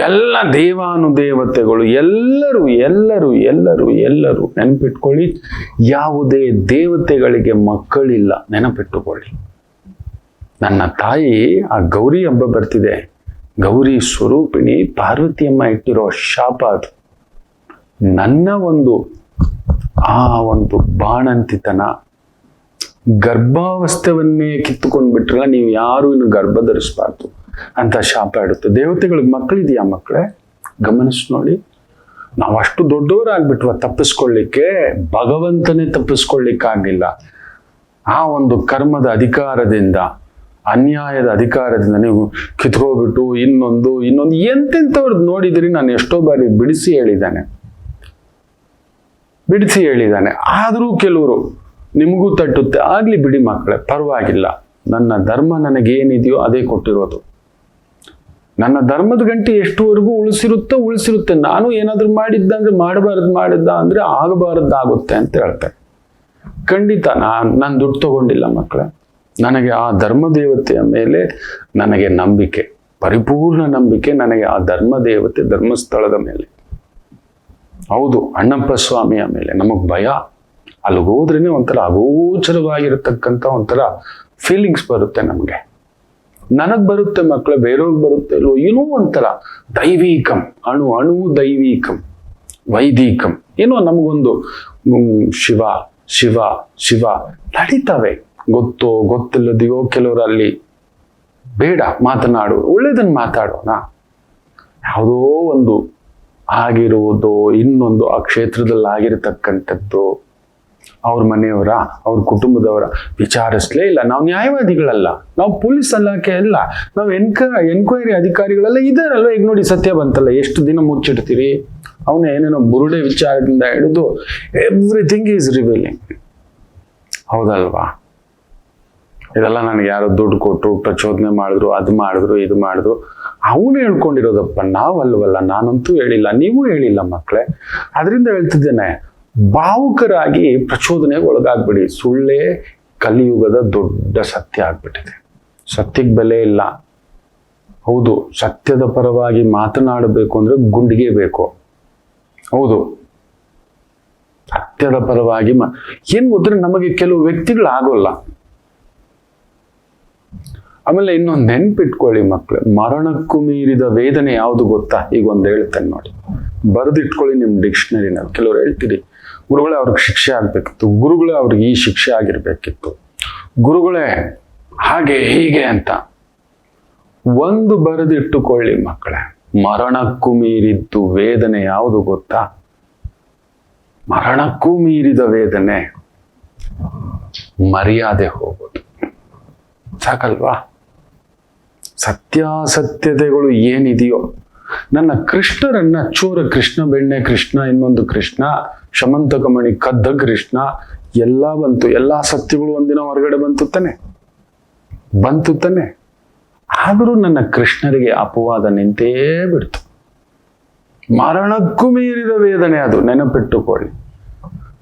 ಎಲ್ಲ ದೇವಾನುದೇವತೆಗಳು ಎಲ್ಲರೂ ಎಲ್ಲರೂ ಎಲ್ಲರೂ ಎಲ್ಲರೂ ನೆನಪಿಟ್ಕೊಳ್ಳಿ. ಯಾವುದೇ ದೇವತೆಗಳಿಗೆ ಮಕ್ಕಳಿಲ್ಲ, ನೆನಪಿಟ್ಟುಕೊಳ್ಳಿ. ನನ್ನ ತಾಯಿ, ಆ ಗೌರಿ ಹಬ್ಬ ಬರ್ತಿದೆ, ಗೌರಿ ಸ್ವರೂಪಿಣಿ ಪಾರ್ವತಿಯಮ್ಮ ಇಟ್ಟಿರೋ ಶಾಪ ಅದು. ನನ್ನ ಒಂದು ಬಾಣಂತಿತನ, ಗರ್ಭಾವಸ್ಥೆವನ್ನೇ ಕಿತ್ತುಕೊಂಡ್ಬಿಟ್ರಲ್ಲ, ನೀವು ಯಾರು ಇನ್ನು ಗರ್ಭ ಧರಿಸಬಾರ್ದು ಅಂತ ಶಾಪ ಇಡುತ್ತೆ. ದೇವತೆಗಳಿಗೆ ಮಕ್ಕಳಿದೆಯಾ ಮಕ್ಕಳೇ? ಗಮನಿಸಿ ನೋಡಿ. ನಾವು ಅಷ್ಟು ದೊಡ್ಡವರಾಗ್ಬಿಟ್ವ ತಪ್ಪಿಸ್ಕೊಳ್ಳಿಕ್ಕೆ? ಭಗವಂತನೇ ತಪ್ಪಿಸ್ಕೊಳ್ಳಿಕ್ಕಾಗಿಲ್ಲ. ಆ ಒಂದು ಕರ್ಮದ ಅಧಿಕಾರದಿಂದ, ಅನ್ಯಾಯದ ಅಧಿಕಾರದಿಂದ ನೀವು ಕಿತ್ಕೋಬಿಟ್ಟು ಇನ್ನೊಂದು ಎಂತೆಂಥವ್ರದ್ದು ನೋಡಿದ್ರಿ. ನಾನು ಎಷ್ಟೋ ಬಾರಿ ಬಿಡಿಸಿ ಹೇಳಿದ್ದಾನೆ. ಆದರೂ ಕೆಲವರು ನಿಮಗೂ ತಟ್ಟುತ್ತೆ. ಆಗ್ಲಿ ಬಿಡಿ ಮಕ್ಕಳೇ, ಪರವಾಗಿಲ್ಲ. ನನ್ನ ಧರ್ಮ ನನಗೇನಿದೆಯೋ ಅದೇ ಕೊಟ್ಟಿರೋದು. ನನ್ನ ಧರ್ಮದ ಗಂಟೆ ಎಷ್ಟುವರೆಗೂ ಉಳಿಸಿರುತ್ತೆ. ನಾನು ಏನಾದ್ರೂ ಮಾಡಿದ್ದಂದ್ರೆ ಮಾಡಿದ್ದ ಅಂದ್ರೆ ಆಗಬಾರದ್ದಾಗುತ್ತೆ ಅಂತ ಹೇಳ್ತಾರೆ. ಖಂಡಿತ ನಾನು ದುಡ್ಡು ತಗೊಂಡಿಲ್ಲ ಮಕ್ಕಳೇ. ನನಗೆ ಆ ಧರ್ಮ ದೇವತೆಯ ಮೇಲೆ ನನಗೆ ನಂಬಿಕೆ, ಪರಿಪೂರ್ಣ ನಂಬಿಕೆ ನನಗೆ ಆ ಧರ್ಮ ದೇವತೆ ಧರ್ಮಸ್ಥಳದ ಮೇಲೆ. ಹೌದು, ಅಣ್ಣಪ್ಪ ಸ್ವಾಮಿಯ ಮೇಲೆ ನಮಗ್ ಭಯ. ಅಲ್ಲಿಗೆ ಹೋದ್ರೇನೆ ಒಂಥರ ಅಗೋಚರವಾಗಿರತಕ್ಕಂಥ ಒಂಥರ ಫೀಲಿಂಗ್ಸ್ ಬರುತ್ತೆ ನಮಗೆ. ನನಗ್ ಬರುತ್ತೆ ಮಕ್ಕಳೇ, ಬೇರೆಯವ್ರಿಗೆ ಬರುತ್ತೆ ಇಲ್ವೋ, ಏನೋ ಒಂಥರ ದೈವೀಕಂ, ಅಣು ದೈವೀಕಂ ವೈದಿಕಂ, ಏನೋ ನಮಗೊಂದು ಶಿವ ಶಿವ ಶಿವ ನಡೀತವೆ. ಗೊತ್ತೋ ಗೊತ್ತಿಲ್ಲದೆಯೋ ಕೆಲವರಲ್ಲಿ ಬೇಡ ಮಾತನಾಡು, ಒಳ್ಳೇದನ್ನ ಮಾತಾಡೋಣ. ಯಾವುದೋ ಒಂದು ಆಗಿರುವುದೋ ಇನ್ನೊಂದು ಆ ಕ್ಷೇತ್ರದಲ್ಲಿ ಆಗಿರತಕ್ಕಂಥದ್ದು ಅವ್ರ ಮನೆಯವರ, ಅವ್ರ ಕುಟುಂಬದವರ ವಿಚಾರಿಸ್ಲೇ ಇಲ್ಲ. ನಾವು ನ್ಯಾಯವಾದಿಗಳಲ್ಲ, ನಾವು ಪೊಲೀಸ್ ಇಲಾಖೆ ಅಲ್ಲ, ನಾವು ಎನ್ಕ್ವೈರಿ ಅಧಿಕಾರಿಗಳೆಲ್ಲ ಇದಾರಲ್ವ. ಈಗ ನೋಡಿ, ಸತ್ಯ ಬಂತಲ್ಲ, ಎಷ್ಟು ದಿನ ಮುಚ್ಚಿಡ್ತೀರಿ? ಅವನ ಏನೇನೋ ಬುರುಡೆ ವಿಚಾರದಿಂದ ಹಿಡಿದು ಎವ್ರಿಥಿಂಗ್ ಈಸ್ ರಿವೀಲಿಂಗ್. ಹೌದಲ್ವಾ? ಇದೆಲ್ಲ ನನಗೆ ಯಾರೋ ದುಡ್ಡು ಕೊಟ್ಟರು, ಪ್ರಚೋದನೆ ಮಾಡಿದ್ರು, ಅದು ಮಾಡಿದ್ರು, ಇದು ಮಾಡಿದ್ರು, ಅವನು ಹೇಳ್ಕೊಂಡಿರೋದಪ್ಪ, ನಾವಲ್ವಲ್ಲ. ನಾನಂತೂ ಹೇಳಿಲ್ಲ, ನೀವು ಹೇಳಿಲ್ಲ ಮಕ್ಕಳೇ. ಅದರಿಂದ ಹೇಳ್ತಿದ್ದೇನೆ, ಭಾವುಕರಾಗಿ ಪ್ರಚೋದನೆಗೆ ಒಳಗಾಗ್ಬಿಡಿ. ಸುಳ್ಳೇ ಕಲಿಯುಗದ ದೊಡ್ಡ ಸತ್ಯ ಆಗ್ಬಿಟ್ಟಿದೆ. ಸತ್ಯಕ್ಕೆ ಬೆಲೆ ಇಲ್ಲ. ಹೌದು, ಸತ್ಯದ ಪರವಾಗಿ ಮಾತನಾಡಬೇಕು ಅಂದ್ರೆ ಗುಂಡಿಗೆ ಬೇಕು. ಹೌದು, ಸತ್ಯದ ಪರವಾಗಿ ಏನ್ ಗೊತ್ತಾರೆ, ನಮಗೆ ಕೆಲವು ವ್ಯಕ್ತಿಗಳು ಆಗೋಲ್ಲ. ಆಮೇಲೆ ಇನ್ನೊಂದು ನೆನ್ಪಿಟ್ಕೊಳ್ಳಿ ಮಕ್ಳು, ಮರಣಕ್ಕೂ ಮೀರಿದ ವೇದನೆ ಯಾವುದು ಗೊತ್ತಾ? ಈಗ ಒಂದು ಹೇಳ್ತೇನೆ ನೋಡಿ, ಬರೆದಿಟ್ಕೊಳ್ಳಿ ನಿಮ್ಮ ಡಿಕ್ಷನರಿನಲ್ಲಿ. ಕೆಲವ್ರು ಹೇಳ್ತೀರಿ, ಗುರುಗಳೇ ಅವ್ರಿಗೆ ಶಿಕ್ಷೆ ಆಗ್ಬೇಕಿತ್ತು, ಗುರುಗಳೇ ಅವ್ರಿಗೆ ಈ ಶಿಕ್ಷೆ ಆಗಿರ್ಬೇಕಿತ್ತು, ಗುರುಗಳೇ ಹಾಗೆ ಹೀಗೆ ಅಂತ. ಒಂದು ಬರೆದಿಟ್ಟುಕೊಳ್ಳಿ ಮಕ್ಕಳೇ, ಮರಣಕ್ಕೂ ಮೀರಿದ್ದು ವೇದನೆ ಯಾವುದು ಗೊತ್ತಾ? ಮರಣಕ್ಕೂ ಮೀರಿದ ವೇದನೆ ಮರ್ಯಾದೆ ಹೋಗೋದು. ಸಾಕಲ್ವಾ? ಸತ್ಯಾಸತ್ಯತೆಗಳು ಏನಿದೆಯೋ, ನನ್ನ ಕೃಷ್ಣರನ್ನ ಚೋರ ಕೃಷ್ಣ, ಬೆಣ್ಣೆ ಕೃಷ್ಣ, ಇನ್ನೊಂದು ಕೃಷ್ಣ, ಶಮಂತಕಮಣಿ ಕದ್ದ ಕೃಷ್ಣ ಎಲ್ಲ ಬಂತು. ಎಲ್ಲಾ ಸತ್ಯಗಳು ಒಂದಿನ ಹೊರಗಡೆ ಬಂತು ತಾನೆ. ಆದರೂ ನನ್ನ ಕೃಷ್ಣರಿಗೆ ಅಪವಾದ ನಿಂತೇ ಬಿಡ್ತು. ಮರಣಕ್ಕೂ ಮೀರಿದ ವೇದನೆ ಅದು, ನೆನಪಿಟ್ಟುಕೊಳ್ಳಿ.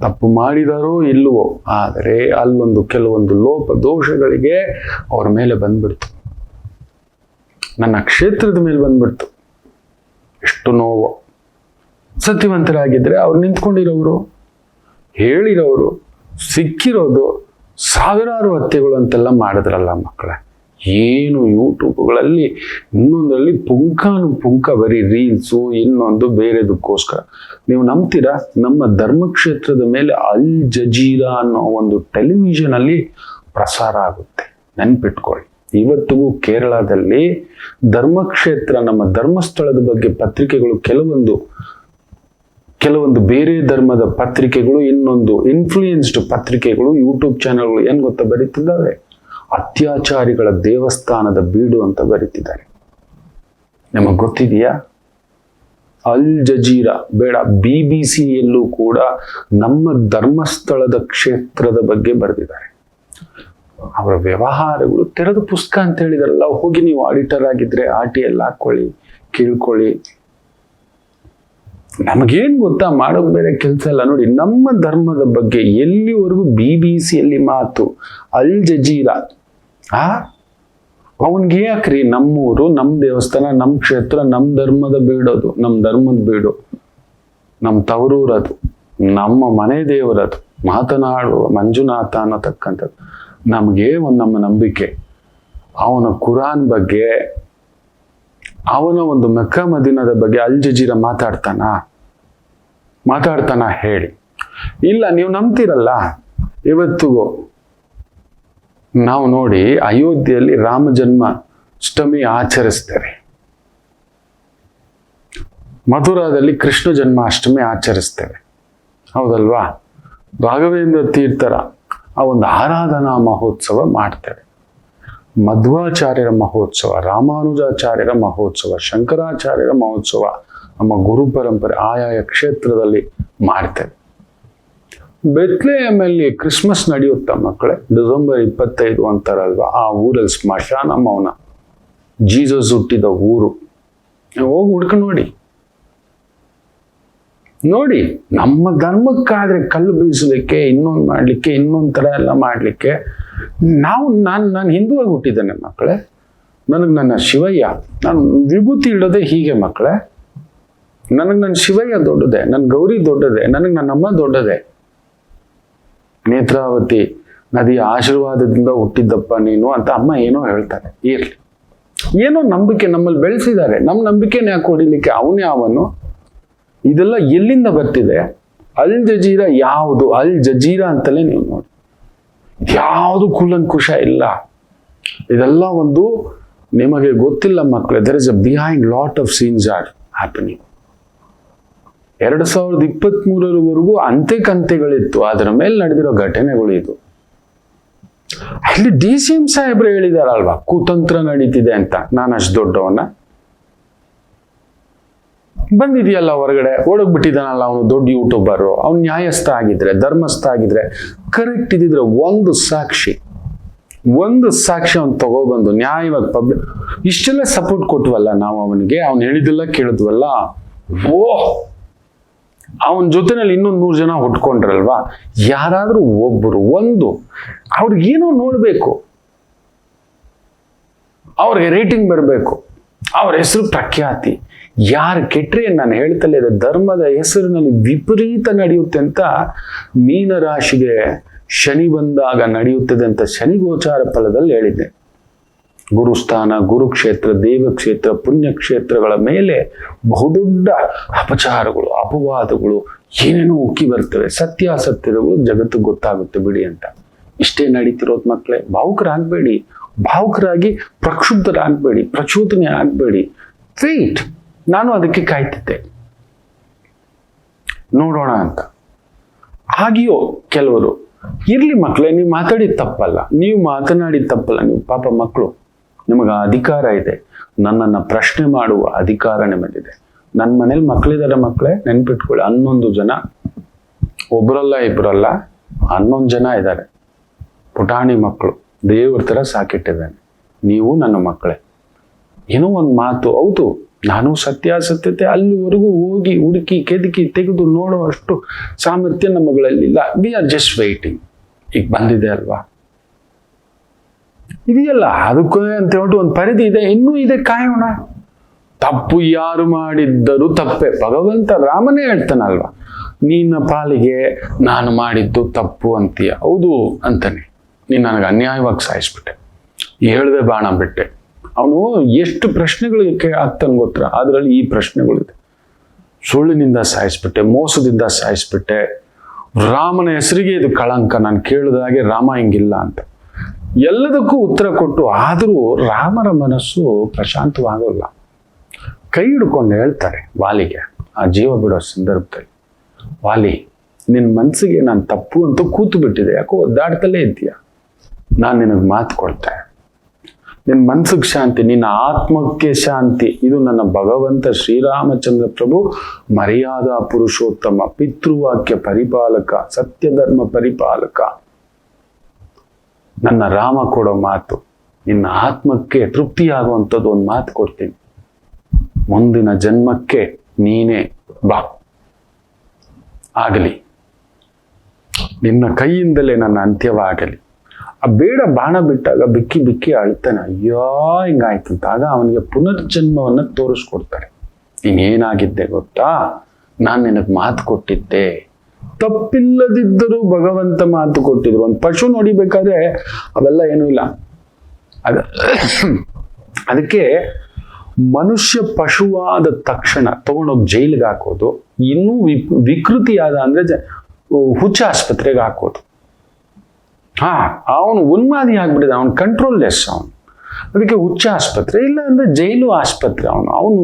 ತಪ್ಪು ಮಾಡಿದಾರೋ ಇಲ್ಲವೋ, ಆದರೆ ಅಲ್ಲೊಂದು ಕೆಲವೊಂದು ಲೋಪ ದೋಷಗಳಿಗೆ ಅವ್ರ ಮೇಲೆ ಬಂದ್ಬಿಡ್ತು, ನನ್ನ ಕ್ಷೇತ್ರದ ಮೇಲೆ ಬಂದ್ಬಿಡ್ತು. ಎಷ್ಟು ನೋವು. ಸತ್ಯವಂತರಾಗಿದ್ರೆ ಅವ್ರು ನಿಂತ್ಕೊಂಡಿರೋರು, ಹೇಳಿರೋರು, ಸಿಕ್ಕಿರೋದು ಸಾವಿರಾರು ಹತ್ಯೆಗಳು ಅಂತೆಲ್ಲ ಮಾಡಿದ್ರಲ್ಲ ಮಕ್ಕಳೇ. ಏನು ಯೂಟ್ಯೂಬ್ಗಳಲ್ಲಿ ಇನ್ನೊಂದರಲ್ಲಿ ಪುಂಖ ಬರೀ ರೀಲ್ಸು, ಇನ್ನೊಂದು ಬೇರೆದಕ್ಕೋಸ್ಕರ. ನೀವು ನಂಬ್ತೀರಾ? ನಮ್ಮ ಧರ್ಮಕ್ಷೇತ್ರದ ಮೇಲೆ ಅಲ್ ಜಜೀರಾ ಅನ್ನೋ ಒಂದು ಟೆಲಿವಿಷನ್ ಅಲ್ಲಿ ಪ್ರಸಾರ ಆಗುತ್ತೆ, ನೆನ್ಪಿಟ್ಕೊಳ್ಳಿ. ಇವತ್ತಿಗೂ ಕೇರಳದಲ್ಲಿ ಧರ್ಮಕ್ಷೇತ್ರ, ನಮ್ಮ ಧರ್ಮಸ್ಥಳದ ಬಗ್ಗೆ ಪತ್ರಿಕೆಗಳು, ಕೆಲವೊಂದು ಬೇರೆ ಧರ್ಮದ ಪತ್ರಿಕೆಗಳು, ಇನ್ನೊಂದು ಇನ್ಫ್ಲೂಯೆನ್ಸ್ಡ್ ಪತ್ರಿಕೆಗಳು, ಯೂಟ್ಯೂಬ್ ಚಾನೆಲ್ಗಳು ಏನ್ ಗೊತ್ತಾ ಬರೀತಿದ್ದಾವೆ? ಅತ್ಯಾಚಾರಿಗಳ ದೇವಸ್ಥಾನದ ಬೀಡು ಅಂತ ಬರೀತಿದ್ದಾರೆ. ನಿಮಗೆ ಗೊತ್ತಿದೆಯಾ? ಅಲ್ ಜಜೀರಾ ಬೇಡ, BBC ಯಲ್ಲೂ ಕೂಡ ನಮ್ಮ ಧರ್ಮಸ್ಥಳದ ಕ್ಷೇತ್ರದ ಬಗ್ಗೆ ಬರೆದಿದ್ದಾರೆ. ಅವರ ವ್ಯವಹಾರಗಳು ತೆರೆದ ಪುಸ್ತಕ ಅಂತ ಹೇಳಿದಾರಲ್ಲ. ಹೋಗಿ ನೀವು ಆಡಿಟರ್ ಆಗಿದ್ರೆ RTL ಹಾಕೊಳ್ಳಿ, ಕೇಳ್ಕೊಳ್ಳಿ. ನಮಗೇನ್ ಗೊತ್ತಾ, ಮಾಡೋಕ್ ಬೇರೆ ಕೆಲಸ ಇಲ್ಲ. ನೋಡಿ, ನಮ್ಮ ಧರ್ಮದ ಬಗ್ಗೆ ಎಲ್ಲಿವರೆಗೂ BBC ಯಲ್ಲಿ ಮಾತು, ಅಲ್ ಜಜೀರಾ ಅವನ್ಗೆ ಯಾಕ್ರಿ ನಮ್ಮೂರು, ನಮ್ಮ ದೇವಸ್ಥಾನ, ನಮ್ಮ ಕ್ಷೇತ್ರ, ನಮ್ಮ ಧರ್ಮದ ಬೀಡೋದು, ನಮ್ಮ ಧರ್ಮದ ಬೀಡು, ನಮ್ಮ ತವರೂರದು, ನಮ್ಮ ಮನೆ ದೇವರದು, ಮಾತನಾಡುವ ಮಂಜುನಾಥ ಅನ್ನತಕ್ಕಂಥದ್ದು. ನಮಗೆ ನಮ್ಮ ನಂಬಿಕೆ. ಅವನ ಕುರಾನ್ ಬಗ್ಗೆ, ಅವನ ಒಂದು ಮೆಕ್ಕಾ ಮದೀನದ ಬಗ್ಗೆ ಅಲ್ ಜಜೀರಾ ಮಾತಾಡ್ತಾನ ಹೇಳಿ. ಇಲ್ಲ, ನೀವು ನಂಬ್ತಿರಲ್ಲ. ಇವತ್ತಿಗೂ ನಾವು ನೋಡಿ, ಅಯೋಧ್ಯೆಯಲ್ಲಿ ರಾಮ ಜನ್ಮಾಷ್ಟಮಿ ಆಚರಿಸ್ತೇವೆ, ಮಥುರಾದಲ್ಲಿ ಕೃಷ್ಣ ಜನ್ಮಾಷ್ಟಮಿ ಆಚರಿಸ್ತೇವೆ, ಹೌದಲ್ವಾ? ರಾಘವೇಂದ್ರ ತೀರ್ಥರ ಆ ಒಂದು ಆರಾಧನಾ ಮಹೋತ್ಸವ ಮಾಡ್ತೇವೆ. ಮಧ್ವಾಚಾರ್ಯರ ಮಹೋತ್ಸವ, ರಾಮಾನುಜಾಚಾರ್ಯರ ಮಹೋತ್ಸವ, ಶಂಕರಾಚಾರ್ಯರ ಮಹೋತ್ಸವ, ನಮ್ಮ ಗುರು ಪರಂಪರೆ ಆಯಾಯ ಕ್ಷೇತ್ರದಲ್ಲಿ ಮಾಡ್ತೇವೆ. ಬೆತ್ಲೆಹೇಮಲ್ಲಿ ಕ್ರಿಸ್ಮಸ್ ನಡೆಯುತ್ತಾ ಮಕ್ಕಳೇ? ಡಿಸೆಂಬರ್ 25 ಅಂತಾರಲ್ವಾ, ಆ ಊರಲ್ಲಿ ಸ್ಮಶಾನ ಮೌನ, ಜೀಸಸ್ ಹುಟ್ಟಿದ ಊರು. ಹೋಗಿ ಹುಡ್ಕೊಂಡು ನೋಡಿ. ನಮ್ಮ ಧರ್ಮಕ್ಕಾದ್ರೆ ಕಲ್ಲು ಬೀಸಲಿಕ್ಕೆ, ಇನ್ನೊಂದು ಮಾಡ್ಲಿಕ್ಕೆ, ಇನ್ನೊಂದ್ ತರ ಎಲ್ಲ ಮಾಡ್ಲಿಕ್ಕೆ ನಾನು ಹಿಂದುವಾಗಿ ಹುಟ್ಟಿದ್ದೇನೆ ಮಕ್ಕಳೇ. ನನಗೆ ನನ್ನ ಶಿವಯ್ಯ, ನಾನು ವಿಭೂತಿ ಇಡೋದೇ ಹೀಗೆ ಮಕ್ಕಳೇ. ನನಗೆ ನನ್ನ ಶಿವಯ್ಯ ದೊಡ್ಡದೆ, ನನ್ನ ಗೌರಿ ದೊಡ್ಡದೆ, ನನಗೆ ನನ್ನ ಅಮ್ಮ ದೊಡ್ಡದೆ. ನೇತ್ರಾವತಿ ನದಿಯ ಆಶೀರ್ವಾದದಿಂದ ಹುಟ್ಟಿದ್ದಪ್ಪ ನೀನು ಅಂತ ಅಮ್ಮ ಏನೋ ಹೇಳ್ತಾರೆ. ಇರ್ಲಿ, ಏನೋ ನಂಬಿಕೆ ನಮ್ಮಲ್ಲಿ ಬೆಳೆಸಿದ್ದಾರೆ. ನಮ್ಮ ನಂಬಿಕೆನ ಯಾಕೆ ಹೊಡಿಲಿಕ್ಕೆ ಅವನು? ಇದೆಲ್ಲ ಎಲ್ಲಿಂದ ಬರ್ತಿದೆ? ಅಲ್ ಜಜೀರಾ ಯಾವುದು? ಅಲ್ ಜಜೀರಾ ಅಂತಲೇ ನೀವು ನೋಡಿ, ಯಾವುದು ಕೂಲಂಕುಷ ಇಲ್ಲ. ಇದೆಲ್ಲ ಒಂದು ನಿಮಗೆ ಗೊತ್ತಿಲ್ಲ ಮಕ್ಕಳೇ. There is a behind lot of scenes are happening. 2023 ಅಂತೆ ಕಂತೆಗಳಿತ್ತು, ಅದರ ಮೇಲೆ ನಡೆದಿರೋ ಘಟನೆಗಳು ಇದು. ಅಲ್ಲಿ DCM ಸಾಹೇಬ್ರು ಹೇಳಿದಾರಲ್ವಾ, ಕುತಂತ್ರ ನಡೀತಿದೆ ಅಂತ. ನಾನು ಅಷ್ಟು ದೊಡ್ಡವನ್ನ? ಬಂದಿದೆಯಲ್ಲ ಹೊರಗಡೆ, ಓಡೋಗ್ಬಿಟ್ಟಿದ್ದಾನಲ್ಲ ಅವನು, ದೊಡ್ಡ ಯೂಟ್ಯೂಬರು. ಅವ್ನು ನ್ಯಾಯಸ್ಥ ಆಗಿದ್ರೆ, ಧರ್ಮಸ್ಥ ಆಗಿದ್ರೆ, ಕರೆಕ್ಟ್ ಇದ್ದಿದ್ರೆ ಒಂದು ಸಾಕ್ಷಿ ಅವ್ನು ತಗೊಬಂದು ನ್ಯಾಯವಾಗಿ ಪಬ್ಲಿಕ್ ಇಷ್ಟೆಲ್ಲ ಸಪೋರ್ಟ್ ಕೊಟ್ವಲ್ಲ ನಾವು ಅವನಿಗೆ. ಅವ್ನು ಹೇಳಿದೆಲ್ಲ ಕೇಳಿದ್ವಲ್ಲ. ಅವನ ಜೊತೆನಲ್ಲಿ ಇನ್ನೊಂದು 100 ಜನ ಹುಟ್ಕೊಂಡ್ರಲ್ವಾ. ಯಾರಾದ್ರೂ ಒಬ್ಬರು ಅವ್ರಿಗೇನೋ ನೋಡ್ಬೇಕು, ಅವ್ರಿಗೆ ರೇಟಿಂಗ್ ಬರಬೇಕು, ಅವ್ರ ಹೆಸರು ಪ್ರಖ್ಯಾತಿ. ಯಾರು ಕೆಟ್ಟರೆ ನಾನು ಹೇಳ್ತಲೇ ಇದೆ, ಧರ್ಮದ ಹೆಸರಿನಲ್ಲಿ ವಿಪರೀತ ನಡೆಯುತ್ತೆ ಅಂತ ಮೀನರಾಶಿಗೆ ಶನಿ ಬಂದಾಗ ನಡೆಯುತ್ತದೆ ಅಂತ ಶನಿ ಗೋಚಾರ ಫಲದಲ್ಲಿ ಹೇಳಿದ್ದೆ. ಗುರುಸ್ಥಾನ, ಗುರುಕ್ಷೇತ್ರ, ದೇವಕ್ಷೇತ್ರ, ಪುಣ್ಯಕ್ಷೇತ್ರಗಳ ಮೇಲೆ ಬಹುದೊಡ್ಡ ಅಪಚಾರಗಳು, ಅಪವಾದಗಳು ಏನೇನೋ ಉಕ್ಕಿ ಬರ್ತವೆ. ಸತ್ಯಾಸತ್ಯಗಳು ಜಗತ್ತಿಗೆ ಗೊತ್ತಾಗುತ್ತೆ ಬಿಡಿ ಅಂತ. ಇಷ್ಟೇ ನಡೀತಿರೋದು ಮಕ್ಕಳೇ. ಭಾವುಕರಾಗಬೇಡಿ, ಭಾವುಕರಾಗಿ ಪ್ರಕ್ಷುಬ್ಧರಾಗಬೇಡಿ, ಪ್ರಚೋದನೆ ಆಗಬೇಡಿ. ವೇಟ್, ನಾನು ಅದಕ್ಕೆ ಕಾಯ್ತಿದ್ದೆ, ನೋಡೋಣ ಅಂತ. ಹಾಗೆಯೋ ಕೆಲವರು ಇರ್ಲಿ ಮಕ್ಕಳೇ, ನೀವು ಮಾತಾಡಿದ ತಪ್ಪಲ್ಲ, ನೀವು ಮಾತನಾಡಿದ ತಪ್ಪಲ್ಲ, ನೀವು ಪಾಪ ಮಕ್ಕಳು, ನಿಮಗೆ ಅಧಿಕಾರ ಇದೆ. ನನ್ನನ್ನು ಪ್ರಶ್ನೆ ಮಾಡುವ ಅಧಿಕಾರ ನಿಮಗಿದೆ. ನನ್ನ ಮನೇಲಿ ಮಕ್ಕಳಿದ್ದಾರೆ ಮಕ್ಕಳೇ, ನೆನ್ಪಿಟ್ಕೊಳ್ಳಿ. 11 ಜನ, ಒಬ್ಬರಲ್ಲ ಇಬ್ಬರಲ್ಲ, 11 ಜನ ಇದ್ದಾರೆ. ಪುಟಾಣಿ ಮಕ್ಕಳು, ದೇವ್ರ ಥರ ಸಾಕಿಟ್ಟಿದ್ದಾನೆ. ನೀವು ನನ್ನ ಮಕ್ಕಳೇ. ಏನೋ ಒಂದು ಮಾತು, ಹೌದು, ನಾನು ಸತ್ಯಾಸತ್ಯತೆ ಅಲ್ಲಿವರೆಗೂ ಹೋಗಿ ಹುಡುಕಿ ಕೆದಕಿ ತೆಗೆದು ನೋಡೋ ಅಷ್ಟು ಸಾಮರ್ಥ್ಯ ನಮ್ಮಗಳಲ್ಲಿಲ್ಲ. We are just waiting. ಈಗ ಬಂದಿದೆ ಅಲ್ವಾ, ಇದೆಯಲ್ಲ, ಅದಕ್ಕೂ ಅಂತ ಹೇಳ್ಬಿಟ್ಟು ಒಂದು ಪರಿಧಿ ಇದೆ, ಇನ್ನೂ ಇದೆ, ಕಾಯೋಣ. ತಪ್ಪು ಯಾರು ಮಾಡಿದ್ದರೂ ತಪ್ಪೆ. ಭಗವಂತ ರಾಮನೇ ಹೇಳ್ತಾನಲ್ವಾ, ನಿನ್ನ ಪಾಲಿಗೆ ನಾನು ಮಾಡಿದ್ದು ತಪ್ಪು ಅಂತೀಯ. ಹೌದು ಅಂತಾನೆ. ನೀನು ನನಗೆ ಅನ್ಯಾಯವಾಗಿ ಸಾಯಿಸ್ಬಿಟ್ಟೆ, ಹೇಳ್ದೆ ಬಾಣ ಬಿಟ್ಟೆ. ಅವನು ಎಷ್ಟು ಪ್ರಶ್ನೆಗಳಿಗೆ ಆಗ್ತಾನೆ ಗೊತ್ತಾ? ಅದರಲ್ಲಿ ಈ ಪ್ರಶ್ನೆಗಳಿದೆ. ಸುಳ್ಳಿನಿಂದ ಸಾಯಿಸ್ಬಿಟ್ಟೆ, ಮೋಸದಿಂದ ಸಾಯಿಸ್ಬಿಟ್ಟೆ, ರಾಮನ ಹೆಸರಿಗೆ ಇದು ಕಳಂಕ, ನಾನು ಕೇಳಿದಾಗೆ ರಾಮ ಹಿಂಗಿಲ್ಲ ಅಂತ ಎಲ್ಲದಕ್ಕೂ ಉತ್ತರ ಕೊಟ್ಟು, ಆದರೂ ರಾಮನ ಮನಸ್ಸು ಪ್ರಶಾಂತವಾಗಲ್ಲ. ಕೈ ಹಿಡ್ಕೊಂಡು ಹೇಳ್ತಾರೆ ವಾಲಿಗೆ, ಆ ಜೀವ ಬಿಡೋ ಸಂದರ್ಭದಲ್ಲಿ, ವಾಲಿ, ನಿನ್ನ ಮನಸ್ಸಿಗೆ ನಾನು ತಪ್ಪು ಅಂತ ಕೂತು ಬಿಟ್ಟಿದೆ, ಯಾಕೋ ಒದ್ದಾಡ್ತಲೇ ಇದ್ದೀಯ. ನಾನು ನಿನಗೆ ಮಾತು ಕೊಡ್ತೆ, ನಿನ್ನ ಮನಸ್ಸಿಗೆ ಶಾಂತಿ, ನಿನ್ನ ಆತ್ಮಕ್ಕೆ ಶಾಂತಿ. ಇದು ನನ್ನ ಭಗವಂತ ಶ್ರೀರಾಮಚಂದ್ರ ಪ್ರಭು, ಮರ್ಯಾದಾ ಪುರುಷೋತ್ತಮ, ಪಿತೃವಾಕ್ಯ ಪರಿಪಾಲಕ, ಸತ್ಯಧರ್ಮ ಪರಿಪಾಲಕ, ನನ್ನ ರಾಮ ಕೊಡೋ ಮಾತು. ನಿನ್ನ ಆತ್ಮಕ್ಕೆ ತೃಪ್ತಿಯಾಗುವಂಥದ್ದು ಒಂದು ಮಾತು ಕೊಡ್ತೀನಿ. ಮುಂದಿನ ಜನ್ಮಕ್ಕೆ ನೀನೇ ಬಾ, ಆಗಲಿ, ನಿನ್ನ ಕೈಯಿಂದಲೇ ನನ್ನ ಅಂತ್ಯವಾಗಲಿ. ಆ ಬೇಡ ಬಾಣ ಬಿಟ್ಟಾಗ ಬಿಕ್ಕಿ ಬಿಕ್ಕಿ ಅಳ್ತಾನೆ, ಅಯ್ಯೋ ಹಿಂಗಾಯ್ತು ಅಂತ. ಆಗ ಅವನಿಗೆ ಪುನರ್ಜನ್ಮವನ್ನು ತೋರಿಸ್ಕೊಡ್ತಾರೆ. ನೀನೇನಾಗಿದ್ದೆ ಗೊತ್ತಾ, ನಾನು ನಿನಗೆ ಮಾತು ಕೊಟ್ಟಿದ್ದೆ, ತಪ್ಪಿಲ್ಲದಿದ್ದರೂ ಭಗವಂತ ಮಾತು ಕೊಟ್ಟಿದ್ರು. ಒಂದು ಪಶು ನೋಡಿಬೇಕಾದ್ರೆ ಅವೆಲ್ಲ ಏನೂ ಇಲ್ಲ. ಅದಕ್ಕೆ ಮನುಷ್ಯ ಪಶುವಾದ ತಕ್ಷಣ ತಗೊಂಡೋಗಿ ಜೈಲಿಗೆ ಹಾಕೋದು, ಇನ್ನೂ ವಿಕೃತಿಯಾದ ಅಂದ್ರೆ ಹುಚ್ಚ ಆಸ್ಪತ್ರೆಗೆ ಹಾಕೋದು. ಅವನು ಉನ್ಮಾದಿ ಆಗ್ಬಿಟ್ಟಿದೆ, ಅವನು ಕಂಟ್ರೋಲ್ ಲೆಸ್ ಅವನು. ಅದಕ್ಕೆ ಹುಚ್ಚ ಆಸ್ಪತ್ರೆ, ಇಲ್ಲ ಅಂದ್ರೆ ಜೈಲು ಆಸ್ಪತ್ರೆ. ಅವನು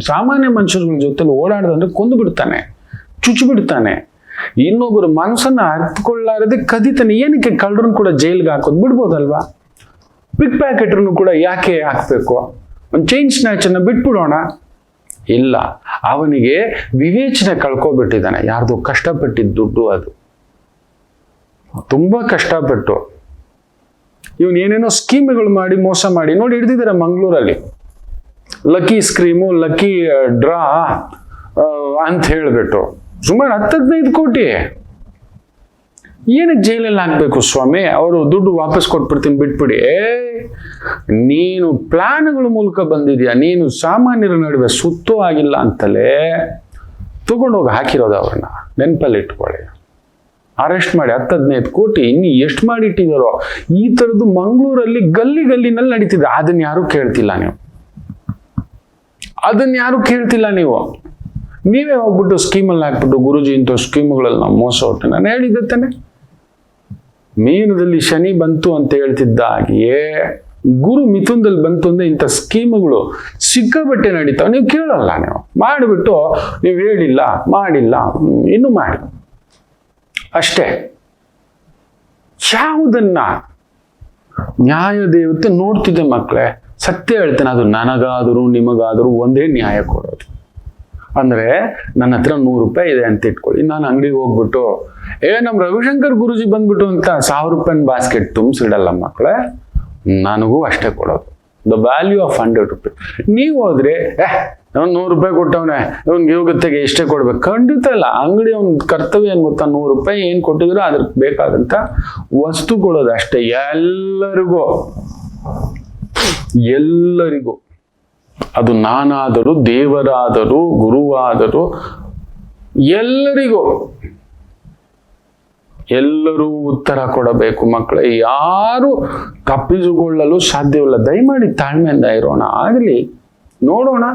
ಸಾಮಾನ್ಯ ಮನುಷ್ಯರುಗಳ ಜೊತೆಲಿ ಓಡಾಡದಂದ್ರೆ ಕೊಂದು ಬಿಡ್ತಾನೆ, ಚುಚ್ಚು ಬಿಡ್ತಾನೆ, ಇನ್ನೊಬ್ಬರು ಮನಸ್ಸನ್ನ ಅರ್ಥಕೊಳ್ಳಾರದೆ ಕದಿತಾನೆ. ಏನಕ್ಕೆ ಕಳ್ಳರನ್ನು ಕೂಡ ಜೈಲಿಗೆ ಹಾಕೋದು? ಬಿಡ್ಬೋದಲ್ವಾ? ಪಿಕ್ ಪ್ಯಾಕೆಟ್ರನ್ನು ಕೂಡ ಯಾಕೆ ಹಾಕ್ಬೇಕು? ಒಂದು ಚೈನ್ ಸ್ನ್ಯಾಚನ್ನು ಬಿಟ್ಬಿಡೋಣ. ಇಲ್ಲ, ಅವನಿಗೆ ವಿವೇಚನೆ ಕಳ್ಕೊಬಿಟ್ಟಿದ್ದಾನೆ. ಯಾರ್ದು ಕಷ್ಟಪಟ್ಟಿದ್ದ ದುಡ್ಡು ಅದು, ತುಂಬಾ ಕಷ್ಟಪಟ್ಟು ಇವನ್ ಏನೇನೋ ಸ್ಕೀಮ್ಗಳು ಮಾಡಿ ಮೋಸ ಮಾಡಿ ನೋಡಿ ಹಿಡಿದಿದ್ದಾರೆ ಮಂಗಳೂರಲ್ಲಿ. ಲಕ್ಕಿ ಸ್ಕ್ರೀಮು, ಲಕ್ಕಿ ಡ್ರಾ ಅಂತ ಹೇಳ್ಬಿಟ್ಟು ಸುಮಾರು 10-15 ಕೋಟಿ. ಏನಕ್ಕೆ ಜೈಲಲ್ಲಿ ಹಾಕ್ಬೇಕು ಸ್ವಾಮಿ? ಅವರು ದುಡ್ಡು ವಾಪಸ್ ಕೊಟ್ಬಿಡ್ತೀನಿ ಬಿಟ್ಬಿಡಿ. ನೀನು ಪ್ಲಾನ್ಗಳ ಮೂಲಕ ಬಂದಿದ್ಯಾ, ನೀನು ಸಾಮಾನ್ಯರ ನಡುವೆ ಸುತ್ತೂ ಆಗಿಲ್ಲ ಅಂತಲೇ ತಗೊಂಡೋಗಿ ಹಾಕಿರೋದು. ಅವ್ರನ್ನ ನೆನಪಲ್ಲಿ ಇಟ್ಕೊಳ್ಳಿ. ಅರೆಸ್ಟ್ ಮಾಡಿ 10-15 ಕೋಟಿ ಇನ್ನು ಎಷ್ಟು ಮಾಡಿ ಇಟ್ಟಿದಾರೋ. ಈ ಥರದ್ದು ಮಂಗಳೂರಲ್ಲಿ ಗಲ್ಲಿ ಗಲ್ಲಿನಲ್ಲಿ ನಡೀತಿದೆ. ಅದನ್ನ ಯಾರು ಕೇಳ್ತಿಲ್ಲ ನೀವು, ಅದನ್ನ ಯಾರು ಕೇಳ್ತಿಲ್ಲ ನೀವು. ನೀವೇ ಹೋಗ್ಬಿಟ್ಟು ಸ್ಕೀಮಲ್ಲಿ ಹಾಕ್ಬಿಟ್ಟು ಗುರುಜಿ ಇಂಥ ಸ್ಕೀಮ್ಗಳಲ್ಲಿ ನಾವು ಮೋಸ ಹೊಟ್ಟೆ. ನಾನು ಹೇಳಿದ್ದೆ ತಾನೆ, ಮೀನದಲ್ಲಿ ಶನಿ ಬಂತು ಅಂತ ಹೇಳ್ತಿದ್ದ ಹಾಗೆಯೇ ಗುರು ಮಿಥುನದಲ್ಲಿ ಬಂತು ಅಂದ್ರೆ ಇಂಥ ಸ್ಕೀಮ್ಗಳು ಸಿಕ್ಕಾಬಟ್ಟೆ ನಡೀತಾವೆ. ನೀವು ಕೇಳಲ್ಲ, ನೀವು ಮಾಡಿಬಿಟ್ಟು ನೀವು ಹೇಳಿಲ್ಲ ಮಾಡಿಲ್ಲ ಇನ್ನು ಮಾಡಿ ಅಷ್ಟೇ. ಯಾವುದನ್ನ ನ್ಯಾಯ ದೇವತೆ ನೋಡ್ತಿದ್ದೆ ಮಕ್ಕಳೇ. ಸತ್ಯ ಹೇಳ್ತೇನೆ, ಅದು ನನಗಾದರೂ ನಿಮಗಾದರೂ ಒಂದೇ ನ್ಯಾಯ ಕೊಡೋದು. ಅಂದ್ರೆ ನನ್ನ ಹತ್ರ 100 ರೂಪಾಯಿ ಇದೆ ಅಂತ ಇಟ್ಕೊಳ್ಳಿ. ನಾನು ಅಂಗಡಿಗೆ ಹೋಗ್ಬಿಟ್ಟು ನಮ್ಮ ರವಿಶಂಕರ್ ಗುರುಜಿ ಬಂದ್ಬಿಟ್ಟು ಅಂತ 1000 ರೂಪಾಯಿ ಬಾಸ್ಕೆಟ್ ತುಂಬಿಸಿಡಲ್ಲ ಮಕ್ಕಳೇ. ನನಗೂ ಅಷ್ಟೇ ಕೊಡೋದು. ದ ವ್ಯಾಲ್ಯೂ ಆಫ್ 100 ರೂಪಾಯಿ. ನೀವು ಹೋದ್ರೆ ಅವ್ನು 100 ರೂಪಾಯಿ ಕೊಟ್ಟವನೆ, ಇವ್ನಿಗೆ ಯೋಗತ್ತೆಗೆ ಇಷ್ಟೇ ಕೊಡ್ಬೇಕು. ಖಂಡಿತ ಇಲ್ಲ. ಅಂಗಡಿ ಅವ್ನ ಕರ್ತವ್ಯ ಏನ್ ಗೊತ್ತಾ, 100 ರೂಪಾಯಿ ಏನ್ ಕೊಟ್ಟಿದ್ರು ಅದಕ್ಕೆ ಬೇಕಾದಂತ ವಸ್ತು ಕೊಡೋದು ಅಷ್ಟೇ. ಎಲ್ಲರಿಗೂ ಅದು ನಾನಾದರೂ, ದೇವರಾದರೂ, ಗುರುವಾದರೂ, ಎಲ್ಲರೂ ಉತ್ತರ ಕೊಡಬೇಕು ಮಕ್ಕಳೇ. ಯಾರು ತಪ್ಪಿಸಿಕೊಳ್ಳಲು ಸಾಧ್ಯವಿಲ್ಲ. ದಯಮಾಡಿ ತಾಳ್ಮೆಯಿಂದ ಇರೋಣ. ಆಗಲಿ, ನೋಡೋಣ.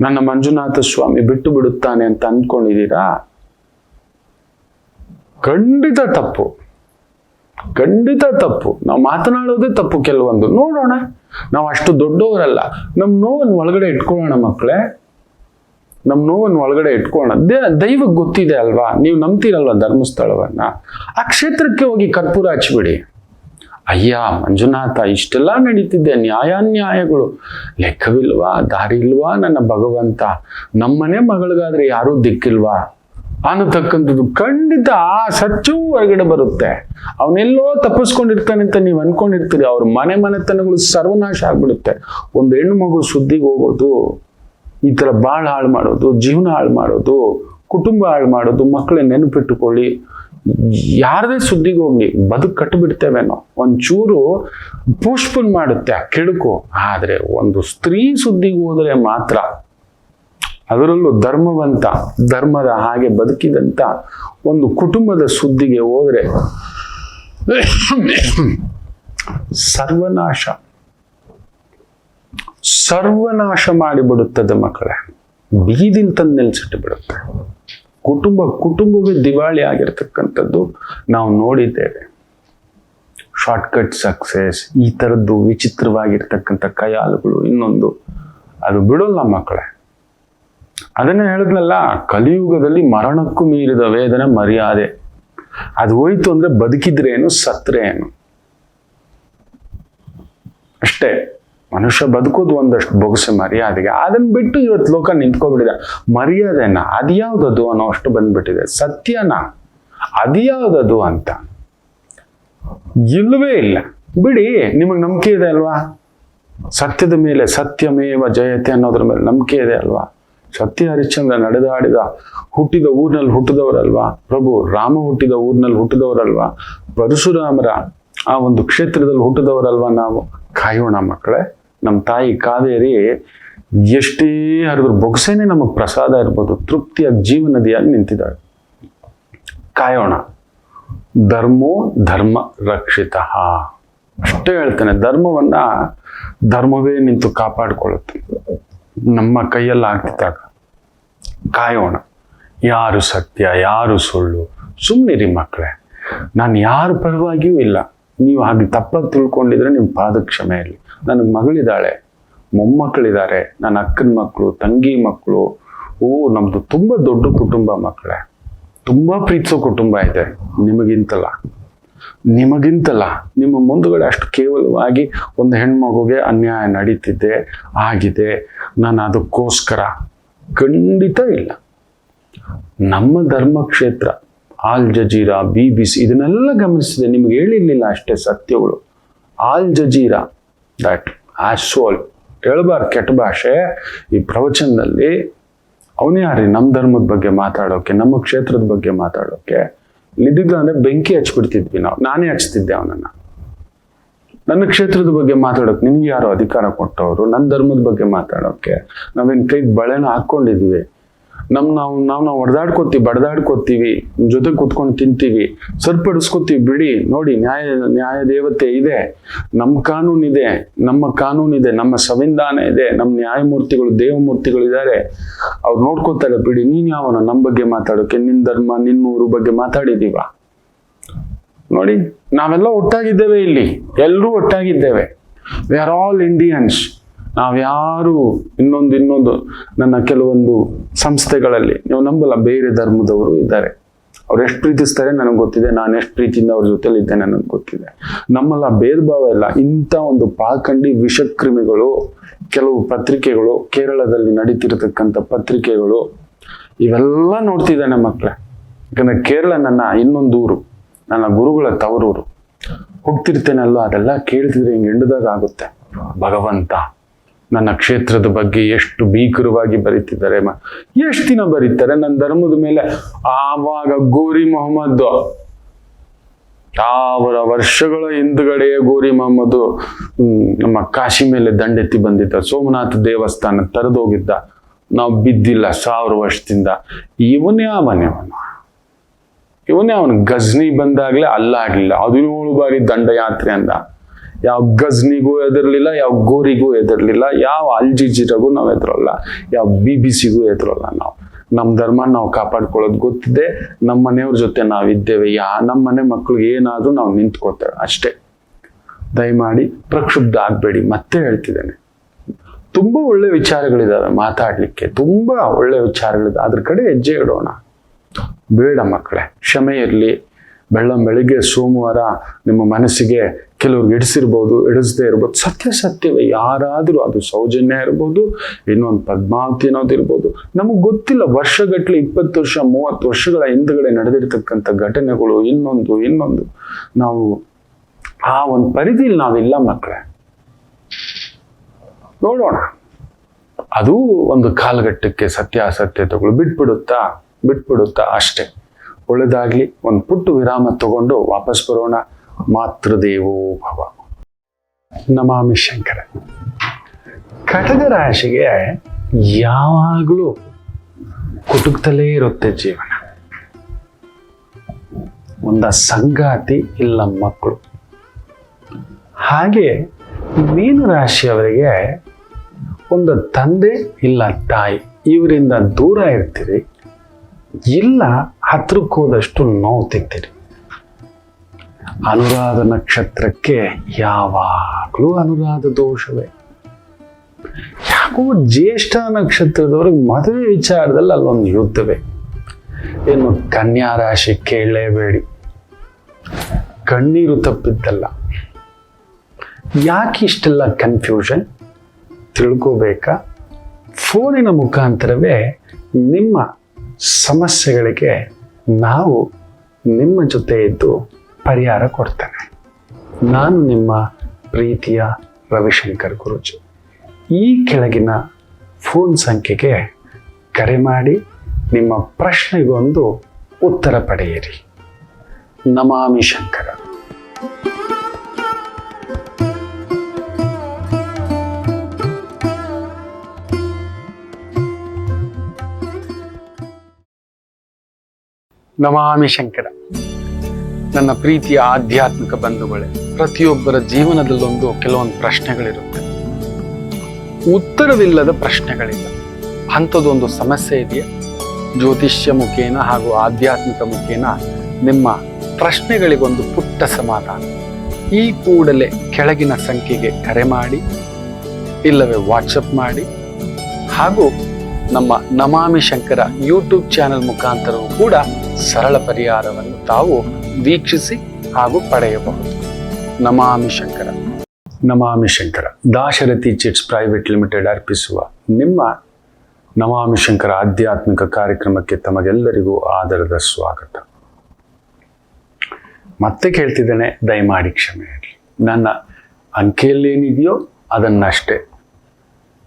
ನನ್ನ ಮಂಜುನಾಥ ಸ್ವಾಮಿ ಬಿಟ್ಟು ಬಿಡುತ್ತಾನೆ ಅಂತ ಅಂದ್ಕೊಂಡಿದ್ದೀರಾ? ಖಂಡಿತ ತಪ್ಪು, ಖಂಡಿತ ತಪ್ಪು. ನಾವು ಮಾತನಾಡೋದೇ ತಪ್ಪು ಕೆಲವೊಂದು. ನೋಡೋಣ, ನಾವು ಅಷ್ಟು ದೊಡ್ಡವರಲ್ಲ. ನಮ್ಮ ನೋವನ್ನು ಒಳಗಡೆ ಇಟ್ಕೊಳ್ಳೋಣ ಮಕ್ಕಳೇ, ನಮ್ಮ ನೋವನ್ನು ಒಳಗಡೆ ಇಟ್ಕೊಳ್ಳೋಣ. ದೈವಕ್ಕೆ ಗೊತ್ತಿದೆ ಅಲ್ವಾ? ನೀವು ನಂಬ್ತೀರಲ್ವ ಧರ್ಮಸ್ಥಳವನ್ನ? ಆ ಕ್ಷೇತ್ರಕ್ಕೆ ಹೋಗಿ ಕರ್ಪೂರ ಹಚ್ಬಿಡಿ. ಅಯ್ಯ ಮಂಜುನಾಥ, ಇಷ್ಟೆಲ್ಲ ನಡೀತಿದ್ದೆ, ನ್ಯಾಯಾನ್ಯಾಯಗಳು, ಲೆಕ್ಕವಿಲ್ವಾ, ದಾರಿ ಇಲ್ವಾ ನನ್ನ ಭಗವಂತ? ನಮ್ಮನೆ ಮಗಳಿಗಾದ್ರೆ ಯಾರೂ ದಿಕ್ಕಿಲ್ವಾ ಅನ್ನತಕ್ಕಂಥದ್ದು ಖಂಡಿತ ಆ ಸತ್ಯವೂ ಹೊರಗಡೆ ಬರುತ್ತೆ. ಅವನೆಲ್ಲೋ ತಪ್ಪಿಸ್ಕೊಂಡಿರ್ತಾನೆ ಅಂತ ನೀವು ಅನ್ಕೊಂಡಿರ್ತೀರಿ. ಅವ್ರ ಮನೆತನಗಳು ಸರ್ವನಾಶ ಆಗ್ಬಿಡುತ್ತೆ. ಒಂದು ಹೆಣ್ಣು ಮಗು ಸುದ್ದಿಗೆ ಹೋಗೋದು, ಈ ಥರ ಬಾಳ್ ಹಾಳು ಮಾಡೋದು, ಜೀವನ ಹಾಳು ಮಾಡೋದು, ಕುಟುಂಬ ಹಾಳು ಮಾಡೋದು. ಮಕ್ಕಳೇ ನೆನಪಿಟ್ಟುಕೊಳ್ಳಿ, ಯಾರದೇ ಸುದ್ದಿಗೆ ಹೋಗ್ಲಿ ಬದುಕು ಕಟ್ಟಿಬಿಡ್ತೇವೇನೋ. ಒಂಚೂರು ಪೋಸ್ಟ್ಪೋನ್ ಮಾಡುತ್ತೆ ಆ ಕೆಡುಕು. ಆದ್ರೆ ಒಂದು ಸ್ತ್ರೀ ಸುದ್ದಿಗೆ ಹೋದರೆ ಮಾತ್ರ, ಅದರಲ್ಲೂ ಧರ್ಮವಂತ, ಧರ್ಮದ ಹಾಗೆ ಬದುಕಿದಂತ ಒಂದು ಕುಟುಂಬದ ಸುದ್ದಿಗೆ ಹೋದ್ರೆ ಸರ್ವನಾಶ ಮಾಡಿಬಿಡುತ್ತದೆ ಮಕ್ಕಳೇ. ಬೀದಿಲ್ ತಂದು ನಿಲ್ಸಿಟ್ಟು ಬಿಡುತ್ತೆ. ಕುಟುಂಬವೇ ದಿವಾಳಿ ಆಗಿರ್ತಕ್ಕಂಥದ್ದು ನಾವು ನೋಡಿದ್ದೇವೆ. ಶಾರ್ಟ್ಕಟ್ ಸಕ್ಸೆಸ್, ಈ ಥರದ್ದು ವಿಚಿತ್ರವಾಗಿರ್ತಕ್ಕಂಥ ಕಯಾಲುಗಳು, ಇನ್ನೊಂದು ಅದು ಬಿಡೋಲ್ಲ ಮಕ್ಕಳೇ. ಅದನ್ನೇ ಹೇಳಿದ್ನಲ್ಲ, ಕಲಿಯುಗದಲ್ಲಿ ಮರಣಕ್ಕೂ ಮೀರಿದ ವೇದನೆ ಮರ್ಯಾದೆ. ಅದು ಹೋಯ್ತು ಅಂದ್ರೆ ಬದುಕಿದ್ರೆ ಏನು, ಸತ್ರೆ ಏನು, ಅಷ್ಟೇ. ಮನುಷ್ಯ ಬದುಕೋದು ಒಂದಷ್ಟು ಬೊಗಸೆ ಮರ್ಯಾದೆಗೆ. ಅದನ್ನ ಬಿಟ್ಟು ಇವತ್ತು ಲೋಕ ನಿಂತ್ಕೊಬಿಟ್ಟಿದೆ. ಮರ್ಯಾದೆನ ಅದ್ಯಾವ್ದದು ಅನ್ನೋ ಅಷ್ಟು ಬಂದ್ಬಿಟ್ಟಿದೆ. ಸತ್ಯನ ಅದ್ಯಾವ್ದದು ಅಂತ ಇಲ್ಲವೇ ಇಲ್ಲ. ಬಿಡಿ, ನಿಮಗೆ ನಂಬಿಕೆ ಇದೆ ಅಲ್ವಾ? ಸತ್ಯದ ಮೇಲೆ, ಸತ್ಯಮೇವ ಜಯತೆ ಅನ್ನೋದ್ರ ಮೇಲೆ ನಂಬಿಕೆ ಇದೆ ಅಲ್ವಾ? ಸತ್ಯ ಹರಿಶ್ಚಂದ್ರ ನಡೆದಾಡಿದ ಹುಟ್ಟಿದ ಊರಿನಲ್ಲಿ ಹುಟ್ಟಿದವರಲ್ವಾ? ಪ್ರಭು ರಾಮ ಹುಟ್ಟಿದ ಊರಿನಲ್ಲಿ ಹುಟ್ಟಿದವರಲ್ವಾ? ಪರಶುರಾಮರ ಆ ಒಂದು ಕ್ಷೇತ್ರದಲ್ಲಿ ಹುಟ್ಟಿದವರಲ್ವಾ ನಾವು? ಕಾಯೋಣ ಮಕ್ಕಳೇ. ನಮ್ಮ ತಾಯಿ ಕಾವೇರಿ ಎಷ್ಟೇ ಹರಿದ್ರು ಬೊಗಸೇನೆ ನಮಗೆ ಪ್ರಸಾದ ಇರ್ಬೋದು, ತೃಪ್ತಿಯಾಗಿ ಜೀವನದಿಯಾಗಿ ನಿಂತಿದ್ದಾಳೆ. ಕಾಯೋಣ. ಧರ್ಮೋ ಧರ್ಮ ರಕ್ಷಿತ, ಅಷ್ಟೇ ಹೇಳ್ತೇನೆ. ಧರ್ಮವೇ ನಿಂತು ಕಾಪಾಡಿಕೊಳ್ಳುತ್ತೆ. ನಮ್ಮ ಕೈಯಲ್ಲಿ ಆಗ್ತಿದ್ದಾಗ ಕಾಯೋಣ. ಯಾರು ಸತ್ಯ, ಯಾರು ಸುಳ್ಳು, ಸುಮ್ಮನಿರಿ ಮಕ್ಕಳೇ. ನಾನು ಯಾರ ಪರವಾಗಿಯೂ ಇಲ್ಲ. ನೀವು ಹಾಗೆ ತಪ್ಪಾಗಿ ತಿಳ್ಕೊಂಡಿದ್ರೆ ನಿಮ್ಮ ಪಾದ ಕ್ಷಮೆ ಇರಲಿ. ನನಗೆ ಮಗಳಿದ್ದಾಳೆ, ಮೊಮ್ಮಕ್ಕಳಿದ್ದಾರೆ, ನನ್ನ ಅಕ್ಕನ ಮಕ್ಕಳು, ತಂಗಿ ಮಕ್ಕಳು. ನಮ್ದು ತುಂಬಾ ದೊಡ್ಡ ಕುಟುಂಬ ಮಕ್ಕಳೇ, ತುಂಬಾ ಪ್ರೀತಿಸೋ ಕುಟುಂಬ ಇದೆ. ನಿಮಗಿಂತಲ್ಲ ನಿಮ್ಮ ಮುಂದುಗಡೆ ಅಷ್ಟು ಕೇವಲವಾಗಿ ಒಂದು ಹೆಣ್ಮಗುಗೆ ಅನ್ಯಾಯ ನಡೀತಿದೆ, ಆಗಿದೆ. ನಾನು ಅದಕ್ಕೋಸ್ಕರ ಖಂಡಿತ ಇಲ್ಲ. ನಮ್ಮ ಧರ್ಮಕ್ಷೇತ್ರ ಆಲ್ ಜಜೀರಾ, BBC ಇದನ್ನೆಲ್ಲ ಗಮನಿಸಿದೆ. ನಿಮ್ಗೆ ಹೇಳಿರ್ಲಿಲ್ಲ ಅಷ್ಟೇ ಸತ್ಯಗಳು. ಆಲ್ ಜಜೀರಾ, ದಟ್ ಆಸೋಲ್, ಹೇಳ್ಬಾರ್ದು ಕೆಟ್ಟ ಭಾಷೆ ಈ ಪ್ರವಚನದಲ್ಲಿ. ಅವನೇ ಯಾರಿ ನಮ್ಮ ಧರ್ಮದ ಬಗ್ಗೆ ಮಾತಾಡೋಕೆ, ನಮ್ಮ ಕ್ಷೇತ್ರದ ಬಗ್ಗೆ ಮಾತಾಡೋಕೆ? ಇಲ್ಲಿದ್ದಿದ್ದು ಅಂದ್ರೆ ಬೆಂಕಿ ಹಚ್ಬಿಡ್ತಿದ್ವಿ ನಾವು. ನಾನೇ ಹಚ್ತಿದ್ದೆ ಅವನನ್ನ. ನನ್ನ ಕ್ಷೇತ್ರದ ಬಗ್ಗೆ ಮಾತಾಡೋಕೆ ನಿನ್ಗೆ ಯಾರೋ ಅಧಿಕಾರ ಕೊಟ್ಟವರು? ನನ್ನ ಧರ್ಮದ ಬಗ್ಗೆ ಮಾತಾಡೋಕೆ ನಾವೇನ್ ಕೈಗೆ ಬಳೆನ ಹಾಕೊಂಡಿದೀವಿ? ನಾವು ಹೊಡೆದಾಡ್ಕೋತೀವಿ, ಬಡದಾಡ್ಕೋತೀವಿ, ಜೊತೆ ಕೂತ್ಕೊಂಡು ತಿಂತೀವಿ, ಸರಿಪಡಿಸ್ಕೋತೀವಿ. ಬಿಡಿ, ನೋಡಿ, ನ್ಯಾಯ ದೇವತೆ ಇದೆ, ನಮ್ಮ ಕಾನೂನಿದೆ, ನಮ್ಮ ಸಂವಿಧಾನ ಇದೆ, ನಮ್ಮ ನ್ಯಾಯಮೂರ್ತಿಗಳು, ದೇವಮೂರ್ತಿಗಳಿದ್ದಾರೆ, ಅವ್ರು ನೋಡ್ಕೋತಾರೆ. ಬಿಡಿ, ನೀನ್ ಯಾವನ ನಮ್ಮ ಬಗ್ಗೆ ಮಾತಾಡೋಕೆ? ನಿನ್ ಧರ್ಮ, ನಿನ್ನೂರು ಬಗ್ಗೆ ಮಾತಾಡಿದೀವ? ನೋಡಿ, ನಾವೆಲ್ಲ ಒಟ್ಟಾಗಿದ್ದೇವೆ ಇಲ್ಲಿ, ಎಲ್ಲರೂ ಒಟ್ಟಾಗಿದ್ದೇವೆ. We are all Indians. ನಾವ್ಯಾರು ಇನ್ನೊಂದು ನನ್ನ ಕೆಲವೊಂದು ಸಂಸ್ಥೆಗಳಲ್ಲಿ ನೀವು ನಂಬಲ್ಲ, ಬೇರೆ ಧರ್ಮದವರು ಇದ್ದಾರೆ. ಅವ್ರು ಎಷ್ಟು ಪ್ರೀತಿಸ್ತಾರೆ ನನಗೆ ಗೊತ್ತಿದೆ, ನಾನು ಎಷ್ಟು ಪ್ರೀತಿಯಿಂದ ಅವ್ರ ಜೊತೆಲಿ ಇದ್ದೇನೆ ನನಗೆ ಗೊತ್ತಿದೆ. ನಮ್ಮಲ್ಲ ಭೇದ ಭಾವ ಇಲ್ಲ. ಇಂಥ ಒಂದು ಪಾಖಂಡಿ ವಿಷಕ್ರಿಮಿಗಳು, ಕೆಲವು ಪತ್ರಿಕೆಗಳು, ಕೇರಳದಲ್ಲಿ ನಡೀತಿರತಕ್ಕಂಥ ಪತ್ರಿಕೆಗಳು, ಇವೆಲ್ಲ ನೋಡ್ತಿದ್ದಾನೆ ಮಕ್ಕಳೇ. ಯಾಕಂದ್ರೆ ಕೇರಳ ನನ್ನ ಇನ್ನೊಂದು ಊರು, ನನ್ನ ಗುರುಗಳ ತವರೂರು. ಹೋಗ್ತಿರ್ತೇನಲ್ವ, ಅದೆಲ್ಲ ಕೇಳ್ತಿದ್ರೆ ಹಿಂಗೆ ಎಂಡದಾಗ ಆಗುತ್ತೆ. ಭಗವಂತ ನನ್ನ ಕ್ಷೇತ್ರದ ಬಗ್ಗೆ ಎಷ್ಟು ಭೀಕರವಾಗಿ ಬರೀತಿದ್ದಾರೆ. ಎಷ್ಟು ದಿನ ಬರೀತಾರೆ ನನ್ನ ಧರ್ಮದ ಮೇಲೆ? ಆವಾಗ ಗೋರಿ ಮೊಹಮ್ಮದ್ ಸಾವಿರ ವರ್ಷಗಳ ಹಿಂದ್ಗಡೆ ಗೋರಿ ಮೊಹಮ್ಮದ್ ನಮ್ಮ ಕಾಶಿ ಮೇಲೆ ದಂಡೆತ್ತಿ ಬಂದಿದ್ದ, ಸೋಮನಾಥ ದೇವಸ್ಥಾನ ತರದೋಗಿದ್ದ, ನಾವು ಬಿದ್ದಿಲ್ಲ 1000 ವರ್ಷದಿಂದ. ಇವನೇ ಅವನು ಗಜ್ನಿ ಬಂದಾಗ್ಲೇ ಅಲ್ಲಾಡ್ಲಿಲ್ಲ, 17 ಬಾರಿ ದಂಡಯಾತ್ರೆ ಅಂದ. ಯಾವ ಗಜ್ನಿಗೂ ಎದರ್ಲಿಲ್ಲ, ಯಾವ ಗೋರಿಗೂ ಎದರ್ಲಿಲ್ಲ, ಯಾವ ಅಲ್ಜಿಜಿರಾಗೂ ನಾವು ಎದುರಲ್ಲ, ಯಾವ BBC-ಗೂ ಎದುರಲ್ಲ. ನಮ್ಮ ಧರ್ಮ ನಾವು ಕಾಪಾಡ್ಕೊಳ್ಳೋದು ಗೊತ್ತಿದೆ, ನಮ್ಮ ಮನೆಯವ್ರ ಜೊತೆ ನಾವಿದ್ದೇವೆ, ನಮ್ಮ ಮನೆ ಮಕ್ಳಿಗೆ ಏನಾದ್ರೂ ನಾವು ನಿಂತ್ಕೋತೇವೆ ಅಷ್ಟೇ. ದಯಮಾಡಿ ಪ್ರಕ್ಷುಬ್ಧ ಆಗ್ಬೇಡಿ. ಮತ್ತೆ ಹೇಳ್ತಿದ್ದೇನೆ, ತುಂಬಾ ಒಳ್ಳೆ ವಿಚಾರಗಳಿದಾವೆ ಮಾತಾಡ್ಲಿಕ್ಕೆ, ತುಂಬಾ ಒಳ್ಳೆ ವಿಚಾರಗಳಿದಾವೆ, ಅದ್ರ ಕಡೆ ಹೆಜ್ಜೆ ಇಡೋಣ. ಬೇಡ ಮಕ್ಕಳೇ, ಕ್ಷಮೆ ಇರಲಿ. ಬೆಳಿಗ್ಗೆ ಸೋಮವಾರ ನಿಮ್ಮ ಮನಸ್ಸಿಗೆ ಕೆಲವ್ರಿಗೆ ಇಡಿಸಿರ್ಬೋದು, ಇಡಿಸದೇ ಇರ್ಬೋದು, ಸತ್ಯವೇ. ಯಾರಾದರೂ, ಅದು ಸೌಜನ್ಯ ಇರ್ಬೋದು, ಇನ್ನೊಂದು ಪದ್ಮಾವತಿ ಅನ್ನೋದಿರ್ಬೋದು, ನಮಗೆ ಗೊತ್ತಿಲ್ಲ. ವರ್ಷಗಟ್ಟಲೆ 20 ವರ್ಷ 30 ವರ್ಷಗಳ ಹಿಂದ್ಗಡೆ ನಡೆದಿರ್ತಕ್ಕಂಥ ಘಟನೆಗಳು, ಇನ್ನೊಂದು ನಾವು ಆ ಒಂದು ಪರಿಧಿಯಲ್ಲಿ ನಾವಿಲ್ಲ ಮಕ್ಕಳೇ. ನೋಡೋಣ, ಅದು ಒಂದು ಕಾಲಘಟ್ಟಕ್ಕೆ ಸತ್ಯಾಸತ್ಯತೆಗಳು ಬಿಟ್ಬಿಡುತ್ತಾ ಅಷ್ಟೇ. ಒಳ್ಳೆದಾಗ್ಲಿ. ಒಂದು ಪುಟ್ಟು ವಿರಾಮ ತಗೊಂಡು ವಾಪಸ್ ಬರೋಣ. ಮಾತೃದೇವೋ ಭವ. ನಮಾಮಿ ಶಂಕರ. ಕಟಕ ರಾಶಿಗೆ ಯಾವಾಗಲೂ ಕುಟುಕ್ತಲೇ ಇರುತ್ತೆ ಜೀವನ. ಒಂದ ಸಂಗಾತಿ ಇಲ್ಲ ಮಕ್ಕಳು. ಹಾಗೆ ಮೀನು ರಾಶಿಯವರಿಗೆ ಒಂದು ತಂದೆ ಇಲ್ಲ ತಾಯಿ, ಇವರಿಂದ ದೂರ ಇರ್ತೀರಿ, ಇಲ್ಲ ಹತ್ರಕ್ಕೆ ಹೋದಷ್ಟು ನೋವು ತಿಂತೀರಿ. ಅನುರಾಧ ನಕ್ಷತ್ರಕ್ಕೆ ಯಾವಾಗಲೂ ಅನುರಾಧ ದೋಷವೇ. ಯಾಕೋ ಜ್ಯೇಷ್ಠ ನಕ್ಷತ್ರದವ್ರಿಗೆ ಮದುವೆ ವಿಚಾರದಲ್ಲಿ ಅಲ್ಲೊಂದು ಯುದ್ಧವೇ. ಇನ್ನು ಕನ್ಯಾ ರಾಶಿ ಕೇಳಲೇಬೇಡಿ, ಕಣ್ಣೀರು ತಪ್ಪಿದ್ದಲ್ಲ. ಯಾಕೆ ಇಷ್ಟೆಲ್ಲ ಕನ್ಫ್ಯೂಷನ್ ತಿಳ್ಕೋಬೇಕಾ? ಫೋನಿನ ಮುಖಾಂತರವೇ ನಿಮ್ಮ ಸಮಸ್ಯೆಗಳಿಗೆ ನಾವು ನಿಮ್ಮ ಜೊತೆ ಇದ್ದು ಪರಿಹಾರ ಕೊಡ್ತೇನೆ. ನಾನು ನಿಮ್ಮ ಪ್ರೀತಿಯ ರವಿಶಂಕರ್ ಗುರೂಜಿ. ಈ ಕೆಳಗಿನ ಫೋನ್ ಸಂಖ್ಯೆಗೆ ಕರೆ ಮಾಡಿ ನಿಮ್ಮ ಪ್ರಶ್ನೆಗೊಂದು ಉತ್ತರ ಪಡೆಯಿರಿ. ನಮಾಮಿ ಶಂಕರ. ನಮಾಮಿ ಶಂಕರ. ನನ್ನ ಪ್ರೀತಿಯ ಆಧ್ಯಾತ್ಮಿಕ ಬಂಧುಗಳೇ, ಪ್ರತಿಯೊಬ್ಬರ ಜೀವನದಲ್ಲೊಂದು ಕೆಲವೊಂದು ಪ್ರಶ್ನೆಗಳಿರುತ್ತೆ, ಉತ್ತರವಿಲ್ಲದ ಪ್ರಶ್ನೆಗಳಿಲ್ಲ. ಅಂಥದ್ದೊಂದು ಸಮಸ್ಯೆ ಇದೆಯಾ? ಜ್ಯೋತಿಷ್ಯ ಮುಖೇನ ಹಾಗೂ ಆಧ್ಯಾತ್ಮಿಕ ಮುಖೇನ ನಿಮ್ಮ ಪ್ರಶ್ನೆಗಳಿಗೊಂದು ಪುಟ್ಟ ಸಮಾಧಾನ. ಈ ಕೂಡಲೇ ಕೆಳಗಿನ ಸಂಖ್ಯೆಗೆ ಕರೆ ಮಾಡಿ, ಇಲ್ಲವೇ ವಾಟ್ಸಪ್ ಮಾಡಿ, ಹಾಗೂ ನಮ್ಮ ನಮಾಮಿ ಶಂಕರ ಯೂಟ್ಯೂಬ್ ಚಾನೆಲ್ ಮುಖಾಂತರವೂ ಕೂಡ ಸರಳ ಪರಿಹಾರವನ್ನು ತಾವು ವೀಕ್ಷಿಸಿ ಹಾಗೂ ಪಡೆಯಬಹುದು. ನಮಾಮಿ ಶಂಕರ. ನಮಾಮಿ Shankara. Dasharathi chits private limited ಅರ್ಪಿಸುವ ನಿಮ್ಮ ನಮಾಮಿ ಶಂಕರ ಆಧ್ಯಾತ್ಮಿಕ ಕಾರ್ಯಕ್ರಮಕ್ಕೆ ತಮಗೆಲ್ಲರಿಗೂ ಆದರದ ಸ್ವಾಗತ. ಮತ್ತೆ ಕೇಳ್ತಿದ್ದೇನೆ, ದಯಮಾಡಿ ಕ್ಷಮೆ ಇರಲಿ. ನನ್ನ ಅಂಕೆಯಲ್ಲಿ ಏನಿದೆಯೋ ಅದನ್ನಷ್ಟೇ,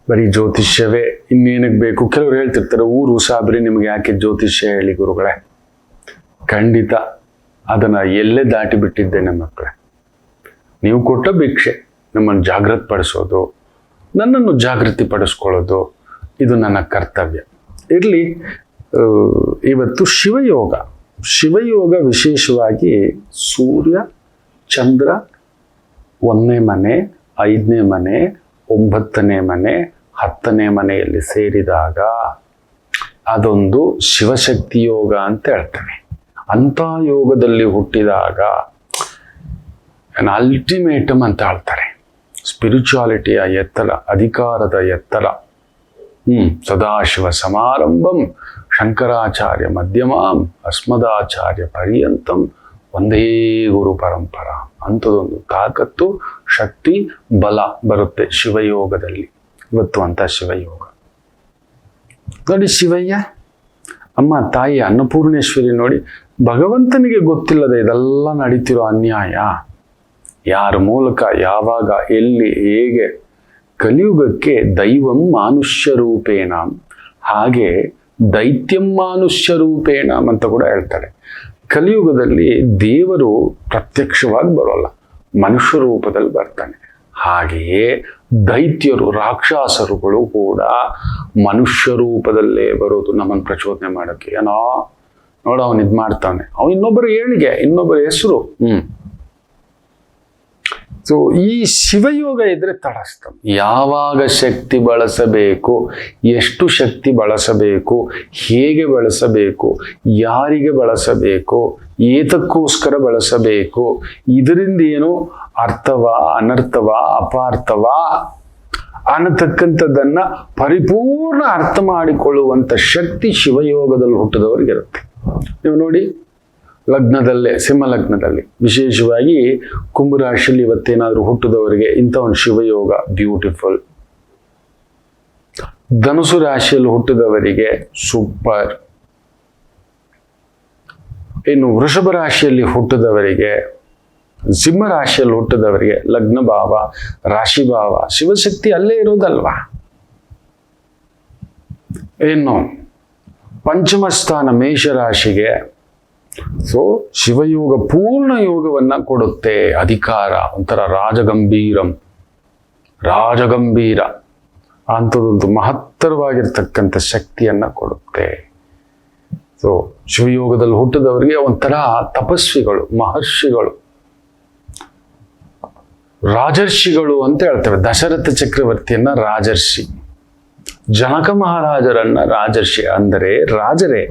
ಬರೀ ಜ್ಯೋತಿಷ್ಯವೇ ಇನ್ನೇನಕ್ಕೆ ಬೇಕು. ಕೆಲವರು ಹೇಳ್ತಿರ್ತಾರೆ, ಊರು ಸಾಬ್ರಿ ನಿಮ್ಗೆ ಯಾಕೆ ಜ್ಯೋತಿಷ್ಯ ಹೇಳಿ ಗುರುಗಳೇ. ಖಂಡಿತ ಅದನ್ನು ಎಲ್ಲೇ ದಾಟಿ ಬಿಟ್ಟಿದ್ದೇನೆ ಮಕ್ಕಳೇ. ನೀವು ಕೊಟ್ಟ ಭಿಕ್ಷೆ ನಮ್ಮನ್ನು ಜಾಗೃತಿ ಪಡಿಸೋದು, ನನ್ನನ್ನು ಜಾಗೃತಿ ಪಡಿಸ್ಕೊಳ್ಳೋದು, ಇದು ನನ್ನ ಕರ್ತವ್ಯ. ಇರಲಿ. ಇವತ್ತು ಶಿವಯೋಗ ವಿಶೇಷವಾಗಿ ಸೂರ್ಯ ಚಂದ್ರ 1ನೇ ಮನೆ, 5ನೇ ಮನೆ, 9ನೇ ಮನೆ, 10ನೇ ಮನೆಯಲ್ಲಿ ಸೇರಿದಾಗ ಅದೊಂದು ಶಿವಶಕ್ತಿ ಯೋಗ ಅಂತ ಹೇಳ್ತಾರೆ. ಅಂಥ ಯೋಗದಲ್ಲಿ ಹುಟ್ಟಿದಾಗ ಅಲ್ಟಿಮೇಟಮ್ ಅಂತ ಹೇಳ್ತಾರೆ. ಸ್ಪಿರಿಚುವಾಲಿಟಿಯ ಎತ್ತರ, ಅಧಿಕಾರದ ಎತ್ತರ. ಸದಾಶಿವ ಸಮಾರಂಭಂ ಶಂಕರಾಚಾರ್ಯ ಮಧ್ಯಮಾಂ ಅಸ್ಮದಾಚಾರ್ಯ ಪರ್ಯಂತಂ ಒಂದೇ ಗುರು ಪರಂಪರಾ. ಅಂಥದ್ದೊಂದು ತಾಕತ್ತು, ಶಕ್ತಿ, ಬಲ ಬರುತ್ತೆ ಶಿವಯೋಗದಲ್ಲಿ. ಇವತ್ತು ಅಂತ ಶಿವಯೋಗ ನೋಡಿ. ಶಿವಯ್ಯ ಅಮ್ಮ ತಾಯಿ ಅನ್ನಪೂರ್ಣೇಶ್ವರಿ ನೋಡಿ, ಭಗವಂತನಿಗೆ ಗೊತ್ತಿಲ್ಲದೆ ಇದೆಲ್ಲ ನಡೀತಿರೋ ಅನ್ಯಾಯ ಯಾರ ಮೂಲಕ, ಯಾವಾಗ, ಎಲ್ಲಿ, ಹೇಗೆ. ಕಲಿಯುಗಕ್ಕೆ ದೈವಂ ಮಾನುಷ್ಯ ರೂಪೇಣ, ಹಾಗೆ ದೈತ್ಯಂ ಮಾನುಷ್ಯ ರೂಪೇಣ ಅಂತ ಕೂಡ ಹೇಳ್ತಾರೆ. ಕಲಿಯುಗದಲ್ಲಿ ದೇವರು ಪ್ರತ್ಯಕ್ಷವಾಗಿ ಬರೋಲ್ಲ, ಮನುಷ್ಯ ರೂಪದಲ್ಲಿ ಬರ್ತಾನೆ. ಹಾಗೆಯೇ ದೈತ್ಯರು, ರಾಕ್ಷಸರುಗಳು ಕೂಡ ಮನುಷ್ಯ ರೂಪದಲ್ಲೇ ಬರೋದು ನಮ್ಮನ್ನು ಪ್ರಚೋದನೆ ಮಾಡೋಕ್ಕೆ. ಏನೋ ನೋಡ ಅವನು ಇದು ಮಾಡ್ತಾನೆ, ಅವನು ಇನ್ನೊಬ್ಬರ ಏಳಿಗೆ, ಇನ್ನೊಬ್ಬರ ಹೆಸರು. ಸೊ ಈ ಶಿವಯೋಗ ಇದ್ರೆ ತಟಸ್ಥ. ಯಾವಾಗ ಶಕ್ತಿ ಬಳಸಬೇಕು, ಎಷ್ಟು ಶಕ್ತಿ ಬಳಸಬೇಕು, ಹೇಗೆ ಬಳಸಬೇಕು, ಯಾರಿಗೆ ಬಳಸಬೇಕು, ಏತಕ್ಕೋಸ್ಕರ ಬಳಸಬೇಕು, ಇದರಿಂದ ಏನು ಅರ್ಥವಾ ಅನರ್ಥವಾ ಅಪಾರ್ಥವಾ ಅನ್ನತಕ್ಕಂಥದ್ದನ್ನ ಪರಿಪೂರ್ಣ ಅರ್ಥ ಮಾಡಿಕೊಳ್ಳುವಂಥ ಶಕ್ತಿ ಶಿವಯೋಗದಲ್ಲಿ ಹುಟ್ಟಿದವರಿಗಿರುತ್ತೆ. ನೀವು ನೋಡಿ, ಲಗ್ನದಲ್ಲೇ, ಸಿಂಹ ಲಗ್ನದಲ್ಲಿ, ವಿಶೇಷವಾಗಿ ಕುಂಭರಾಶಿಯಲ್ಲಿ ಇವತ್ತೇನಾದರೂ ಹುಟ್ಟಿದವರಿಗೆ ಇಂಥ ಒಂದು ಶಿವಯೋಗ ಬ್ಯೂಟಿಫುಲ್. ಧನುಸು ರಾಶಿಯಲ್ಲಿ ಹುಟ್ಟಿದವರಿಗೆ ಸೂಪರ್. ಇನ್ನು ವೃಷಭ ರಾಶಿಯಲ್ಲಿ ಹುಟ್ಟಿದವರಿಗೆ, ಸಿಂಹ ರಾಶಿಯಲ್ಲಿ ಹುಟ್ಟಿದವರಿಗೆ ಲಗ್ನ ಭಾವ, ರಾಶಿ ಭಾವ, ಶಿವಶಕ್ತಿ ಅಲ್ಲೇ ಇರೋದಲ್ವಾ. ಇನ್ನು ಪಂಚಮ ಸ್ಥಾನ ಮೇಷರಾಶಿಗೆ, ಸೊ ಶಿವಯೋಗ ಪೂರ್ಣ ಯೋಗವನ್ನ ಕೊಡುತ್ತೆ. ಅಧಿಕಾರ, ಒಂಥರ ರಾಜಗಂಭೀರ ಅಂಥದ್ದೊಂದು ಮಹತ್ತರವಾಗಿರ್ತಕ್ಕಂಥ ಶಕ್ತಿಯನ್ನ ಕೊಡುತ್ತೆ. ಸೊ ಶಿವಯೋಗದಲ್ಲಿ ಹುಟ್ಟಿದವರಿಗೆ ಒಂಥರ ತಪಸ್ವಿಗಳು, ಮಹರ್ಷಿಗಳು, ರಾಜರ್ಷಿಗಳು ಅಂತ ಹೇಳ್ತೇವೆ. ದಶರಥ ಚಕ್ರವರ್ತಿಯನ್ನ ರಾಜರ್ಷಿ, ಜನಕ ಮಹಾರಾಜರನ್ನ ರಾಜರ್ಷಿ, ಅಂದರೆ ರಾಜರೇ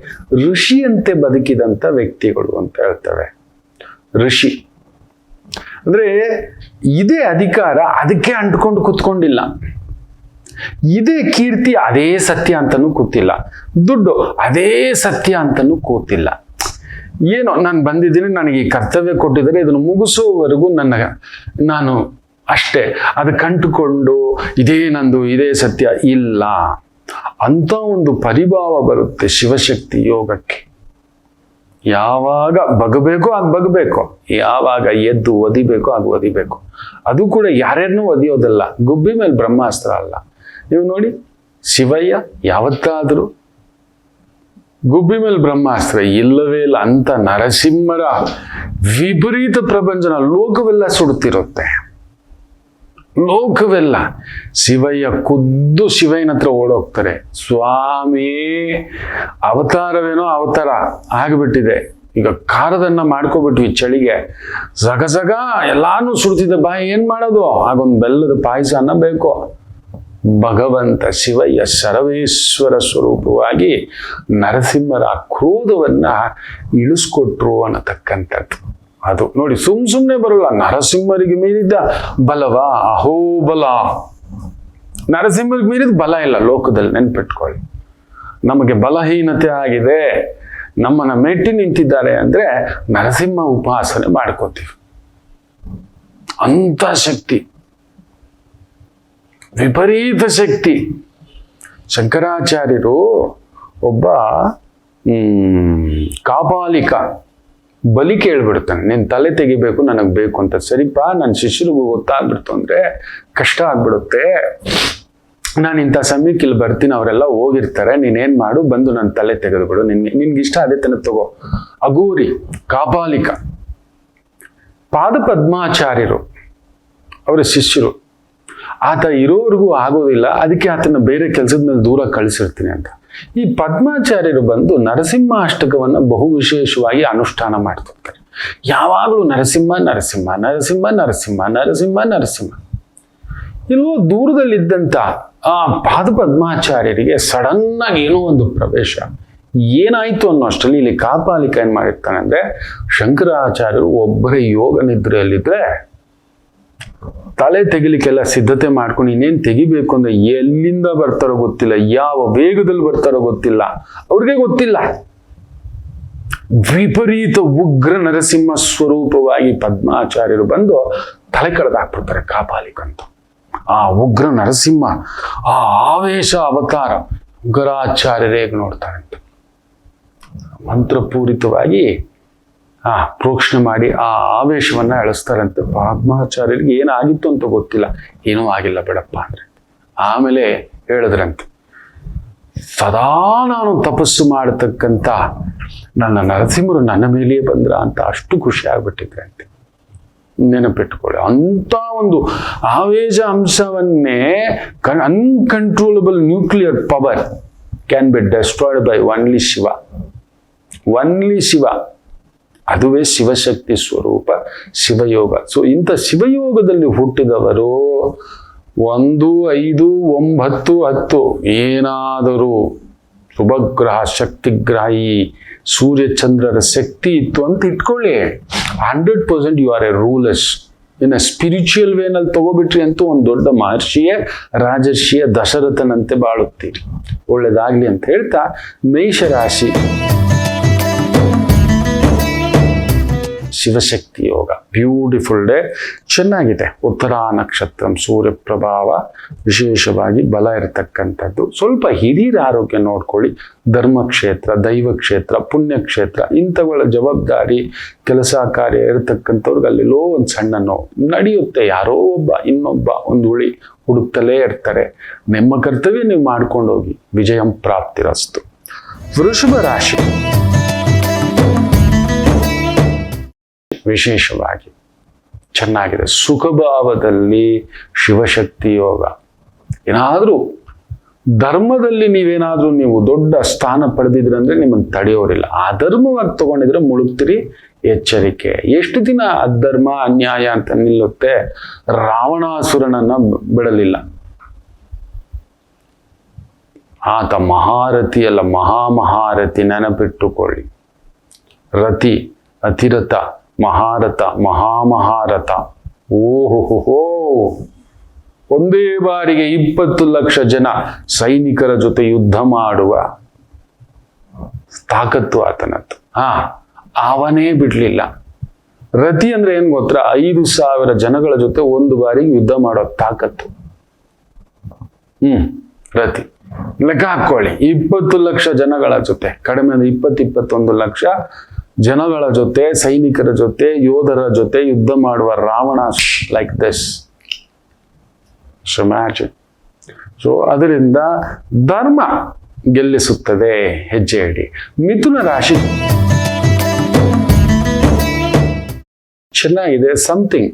ಋಷಿಯಂತೆ ಬದುಕಿದಂಥ ವ್ಯಕ್ತಿಗಳು ಅಂತ ಹೇಳ್ತೇವೆ. ಋಷಿ ಅಂದ್ರೆ ಇದೇ ಅಧಿಕಾರ ಅದಕ್ಕೆ ಅಂಟ್ಕೊಂಡು ಕೂತ್ಕೊಂಡಿಲ್ಲ, ಇದೇ ಕೀರ್ತಿ ಅದೇ ಸತ್ಯ ಅಂತನೂ ಕೂತಿಲ್ಲ, ದುಡ್ಡು ಅದೇ ಸತ್ಯ ಅಂತನೂ ಕೂತಿಲ್ಲ. ಏನೋ ನಾನು ಬಂದಿದ್ದೀನಿ, ನನಗೆ ಈ ಕರ್ತವ್ಯ ಕೊಟ್ಟಿದ್ದಾರೆ, ಇದನ್ನು ಮುಗಿಸೋವರೆಗೂ ನಾನು ಅಷ್ಟೇ ಅದಕ್ಕೆ ಅಂಟುಕೊಂಡು ಇದೇ ನಂದು, ಇದೇ ಸತ್ಯ ಇಲ್ಲ ಅಂತ ಒಂದು ಪರಿಭಾವ ಬರುತ್ತೆ ಶಿವಶಕ್ತಿ ಯೋಗಕ್ಕೆ. ಯಾವಾಗ ಬಗಬೇಕೋ ಆಗ ಬಗಬೇಕು, ಯಾವಾಗ ಎದ್ದು ಒದಿಬೇಕೋ ಆಗ ಒದಿಬೇಕು. ಅದು ಕೂಡ ಯಾರ್ಯಾರನ್ನೂ ಒದಿಯೋದಲ್ಲ, ಗುಬ್ಬಿ ಮೇಲೆ ಬ್ರಹ್ಮಾಸ್ತ್ರ ಅಲ್ಲ. ನೀವು ನೋಡಿ, ಶಿವಯ್ಯ ಯಾವತ್ತಾದರೂ ಗುಬ್ಬಿ ಮೇಲೆ ಬ್ರಹ್ಮಾಸ್ತ್ರ ಇಲ್ಲವೇ ಇಲ್ಲ ಅಂತ ನರಸಿಂಹರ ವಿಪರೀತ ಪ್ರಪಂಚನ ಲೋಕವೆಲ್ಲ ಸುಡುತ್ತಿರುತ್ತೆ. ಲೋಕವೆಲ್ಲ ಶಿವಯ್ಯ ಖುದ್ದು ಶಿವಯ್ಯನ ಹತ್ರ ಓಡೋಗ್ತಾರೆ. ಸ್ವಾಮಿ ಅವತಾರವೇನೋ ಅವತಾರ ಆಗಿಬಿಟ್ಟಿದೆ, ಈಗ ಖಾರದನ್ನ ಮಾಡ್ಕೊಬಿಟ್ವಿ ಚಳಿಗೆ, ಸಗಸಗ ಎಲ್ಲಾನು ಸುಡ್ತಿದ್ದೆ, ಬಾಯಿ ಏನ್ ಮಾಡೋದು, ಆಗೊಂದು ಬೆಲ್ಲದ ಪಾಯಸನ ಬೇಕು. ಭಗವಂತ ಶಿವಯ್ಯ ಸರ್ವೇಶ್ವರ ಸ್ವರೂಪವಾಗಿ ನರಸಿಂಹರ ಕ್ರೋಧವನ್ನ ಇಳಿಸ್ಕೊಟ್ರು ಅನ್ನತಕ್ಕಂಥದ್ದು. ಅದು ನೋಡಿ, ಸುಮ್ಮನೆ ಬರಲ್ಲ. ನರಸಿಂಹರಿಗೆ ಮೀರಿದ ಬಲವಾ, ಅಹೋಬಲ. ನರಸಿಂಹರಿಗೆ ಮೀರಿದ ಬಲ ಇಲ್ಲ ಲೋಕದಲ್ಲಿ, ನೆನ್ಪಿಟ್ಕೊಳ್ಳಿ. ನಮಗೆ ಬಲಹೀನತೆ ಆಗಿದೆ, ನಮ್ಮನ್ನ ಮೆಟ್ಟಿ ನಿಂತಿದ್ದಾರೆ ಅಂದ್ರೆ ನರಸಿಂಹ ಉಪಾಸನೆ ಮಾಡ್ಕೋತೀವಿ. ಅಂತ ಶಕ್ತಿ, ವಿಪರೀತ ಶಕ್ತಿ. ಶಂಕರಾಚಾರ್ಯರು ಒಬ್ಬ ಕಾಪಾಲಿಕ ಬಲಿ ಕೇಳ್ಬಿಡ್ತಾನೆ, ನೀನ್ ತಲೆ ತೆಗಿಬೇಕು, ನನಗೆ ಬೇಕು ಅಂತ. ಸರಿಪಾ, ನನ್ನ ಶಿಷ್ಯರಿಗೂ ಗೊತ್ತಾಗ್ಬಿಡ್ತು ಅಂದ್ರೆ ಕಷ್ಟ ಆಗ್ಬಿಡುತ್ತೆ, ನಾನು ಇಂಥ ಸಮಯಕ್ಕೆ ಇಲ್ಲಿ ಬರ್ತೀನಿ, ಅವರೆಲ್ಲ ಹೋಗಿರ್ತಾರೆ, ನೀನೇನ್ ಮಾಡು, ಬಂದು ನನ್ನ ತಲೆ ತೆಗೆದುಬಿಡು, ನಿನ್ಗೆ ಇಷ್ಟ ಅದೇ ತನ ತಗೋ. ಅಘೋರಿ ಕಾಪಾಲಿಕ. ಪಾದಪದ್ಮಾಚಾರ್ಯರು ಅವರ ಶಿಷ್ಯರು. ಆತ ಇರೋವರೆಗೂ ಆಗೋದಿಲ್ಲ, ಅದಕ್ಕೆ ಆತನ ಬೇರೆ ಕೆಲಸದ ಮೇಲೆ ದೂರ ಕಳಿಸಿರ್ತೀನಿ ಅಂತ. ಈ ಪದ್ಮಾಚಾರ್ಯರು ಬಂದು ನರಸಿಂಹ ಅಷ್ಟಕವನ್ನ ಬಹು ವಿಶೇಷವಾಗಿ ಅನುಷ್ಠಾನ ಮಾಡ್ತಿರ್ತಾರೆ. ಯಾವಾಗಲೂ ನರಸಿಂಹ ನರಸಿಂಹ ನರಸಿಂಹ ನರಸಿಂಹ ನರಸಿಂಹ ನರಸಿಂಹ. ಇಲ್ಲೋ ದೂರದಲ್ಲಿದ್ದಂಥ ಆ ಪಾದಪದ್ಮಾಚಾರ್ಯರಿಗೆ ಸಡನ್ ಆಗಿ ಏನೋ ಒಂದು ಪ್ರವೇಶ, ಏನಾಯ್ತು ಅನ್ನೋ ಅಷ್ಟರಲ್ಲಿ ಇಲ್ಲಿ ಕಾಪಾಲಿಕ ಏನ್ ಮಾಡಿರ್ತಾನೆ ಅಂದ್ರೆ, ಶಂಕರಾಚಾರ್ಯರು ಒಬ್ಬರೇ ಯೋಗ ನಿದ್ರೆಯಲ್ಲಿದ್ರೆ ತಲೆ ತೆಗಿಲಿಕ್ಕೆಲ್ಲ ಸಿದ್ಧತೆ ಮಾಡ್ಕೊಂಡು ಇನ್ನೇನ್ ತೆಗಿಬೇಕು ಅಂದ್ರೆ ಎಲ್ಲಿಂದ ಬರ್ತಾರೋ ಗೊತ್ತಿಲ್ಲ, ಯಾವ ವೇಗದಲ್ಲಿ ಬರ್ತಾರೋ ಗೊತ್ತಿಲ್ಲ, ಅವ್ರಿಗೆ ಗೊತ್ತಿಲ್ಲ. ವಿಪರೀತ ಉಗ್ರ ನರಸಿಂಹ ಸ್ವರೂಪವಾಗಿ ಪದ್ಮಾಚಾರ್ಯರು ಬಂದು ತಲೆ ಕಳೆದಾಕ್ಬಿಡ್ತಾರೆ ಕಾಪಾಲಿಕಂತ. ಆ ಉಗ್ರ ನರಸಿಂಹ, ಆ ಆವೇಶ ಅವತಾರ ಉಗ್ರಾಚಾರ್ಯರೇ ನೋಡ್ತಾರಂತ. ಮಂತ್ರಪೂರಿತವಾಗಿ ಪ್ರೋಕ್ಷಣೆ ಮಾಡಿ ಆ ಆವೇಶವನ್ನ ಎಳಿಸ್ತಾರಂತೆ. ಪದ್ಮಾಚಾರ್ಯರಿಗೆ ಏನಾಗಿತ್ತು ಅಂತ ಗೊತ್ತಿಲ್ಲ, ಏನೂ ಆಗಿಲ್ಲ ಬಿಡಪ್ಪ ಅಂದ್ರೆ. ಆಮೇಲೆ ಹೇಳಿದ್ರಂತೆ, ಸದಾ ನಾನು ತಪಸ್ಸು ಮಾಡತಕ್ಕಂಥ ನನ್ನ ನರಸಿಂಹರು ನನ್ನ ಮೇಲೆಯೇ ಬಂದ್ರ ಅಂತ ಅಷ್ಟು ಖುಷಿ ಆಗ್ಬಿಟ್ಟಿದ್ರೆ ಅಂತೆ. ನೆನಪಿಟ್ಕೊಳ್ಳಿ, ಅಂತ ಒಂದು ಆವೇಶ ಅಂಶವನ್ನೇ uncontrollable nuclear power can be destroyed by only Shiva. Only Shiva, ಅದುವೇ ಶಿವಶಕ್ತಿ ಸ್ವರೂಪ ಶಿವಯೋಗ. ಸೊ ಇಂಥ ಶಿವಯೋಗದಲ್ಲಿ ಹುಟ್ಟಿದವರು 1, 5, 9, 10 ಏನಾದರೂ ಶುಭಗ್ರಹ ಶಕ್ತಿಗ್ರಾಹಿ ಸೂರ್ಯಚಂದ್ರರ ಶಕ್ತಿ ಇತ್ತು ಅಂತ ಇಟ್ಕೊಳ್ಳಿ, 100% ಯು ಆರ್ ಎ ರೂಲರ್ಸ್. ಇನ್ನು ಸ್ಪಿರಿಚುವಲ್ ವೇನಲ್ಲಿ ತಗೋಬಿಟ್ರಿ ಅಂತೂ ಒಂದು ದೊಡ್ಡ ಮಹರ್ಷಿಯೇ ರಾಜರ್ಷಿಯ ದಶರಥನಂತೆ ಬಾಳುತ್ತೀರಿ. ಒಳ್ಳೇದಾಗ್ಲಿ ಅಂತ ಹೇಳ್ತಾ, ಮೇಷರಾಶಿ ಶಿವಶಕ್ತಿ ಯೋಗ, ಬ್ಯೂಟಿಫುಲ್ ಡೇ, ಚೆನ್ನಾಗಿದೆ. ಉತ್ತರ ನಕ್ಷತ್ರ, ಸೂರ್ಯ ಪ್ರಭಾವ ವಿಶೇಷವಾಗಿ ಬಲ ಇರತಕ್ಕಂಥದ್ದು. ಸ್ವಲ್ಪ ಹಿರಿಯರ ಆರೋಗ್ಯ ನೋಡ್ಕೊಳ್ಳಿ. ಧರ್ಮಕ್ಷೇತ್ರ, ದೈವಕ್ಷೇತ್ರ, ಪುಣ್ಯಕ್ಷೇತ್ರ ಇಂಥವುಗಳ ಜವಾಬ್ದಾರಿ ಕೆಲಸ ಕಾರ್ಯ ಇರತಕ್ಕಂಥವ್ರಿಗೆ ಅಲ್ಲೆಲ್ಲೋ ಒಂದು ಸಣ್ಣ ನೋವು ನಡೆಯುತ್ತೆ. ಯಾರೋ ಒಬ್ಬ ಇನ್ನೊಬ್ಬ ಒಂದು ಉಳಿ ಹುಡುಕ್ತಲೇ ಇರ್ತಾರೆ. ನಿಮ್ಮ ಕರ್ತವ್ಯ ನೀವು ಮಾಡ್ಕೊಂಡು ಹೋಗಿ, ವಿಜಯಂ ಪ್ರಾಪ್ತಿರಸ್ತು. ವೃಷಭ ರಾಶಿ ವಿಶೇಷವಾಗಿ ಚೆನ್ನಾಗಿದೆ. ಸುಖಭಾವದಲ್ಲಿ ಶಿವಶಕ್ತಿ ಯೋಗ. ಏನಾದರೂ ಧರ್ಮದಲ್ಲಿ ನೀವೇನಾದ್ರೂ ನೀವು ದೊಡ್ಡ ಸ್ಥಾನ ಪಡೆದಿದ್ರೆ ಅಂದ್ರೆ ನಿಮ್ಮನ್ನು ತಡೆಯೋರಿಲ್ಲ. ಅಧರ್ಮವಾಗಿ ತಗೊಂಡಿದ್ರೆ ಮುಳುಗ್ತೀರಿ, ಎಚ್ಚರಿಕೆ. ಎಷ್ಟು ದಿನ ಅಧರ್ಮ ಅನ್ಯಾಯ ಅಂತ ನಿಲ್ಲುತ್ತೆ? ರಾವಣಾಸುರನನ್ನ ಬಿಡಲಿಲ್ಲ. ಆತ ಮಹಾರಥಿ ಅಲ್ಲ, ಮಹಾರಥಿ, ನೆನಪಿಟ್ಟುಕೊಳ್ಳಿ. ರಥಿ, ಅತಿರಥ, ಮಹಾರಥ, ಮಹಾರಥ. ಓಹೋ, ಒಂದೇ ಬಾರಿಗೆ 20 ಲಕ್ಷ ಜನ ಸೈನಿಕರ ಜೊತೆ ಯುದ್ಧ ಮಾಡುವ ತಾಕತ್ತು ಆತನದ್ದು. ಅವನೇ ಬಿಡ್ಲಿಲ್ಲ. ರಥಿ ಅಂದ್ರೆ ಏನ್ ಗೊತ್ತಾ? 5,000 ಜನಗಳ ಜೊತೆ ಒಂದು ಬಾರಿಗೆ ಯುದ್ಧ ಮಾಡೋ ತಾಕತ್ತು. ರಥಿ ಲೆಕ್ಕ ಹಾಕೊಳ್ಳಿ. 20 ಲಕ್ಷ ಜನಗಳ ಜೊತೆ, ಕಡಿಮೆ ಅಂದ್ರೆ 20-21 ಲಕ್ಷ ಜನಗಳ ಜೊತೆ, ಸೈನಿಕರ ಜೊತೆ, ಯೋಧರ ಜೊತೆ ಯುದ್ಧ ಮಾಡುವ ರಾವಣ. Like this. ಸೊ ಅದರಿಂದ ಧರ್ಮ ಗೆಲ್ಲಿಸುತ್ತದೆ. ಹೆಜ್ಜೆ ಇಡಿ. ಮಿಥುನ ರಾಶಿ ಚೆನ್ನಾಗಿದೆ. ಸಮಥಿಂಗ್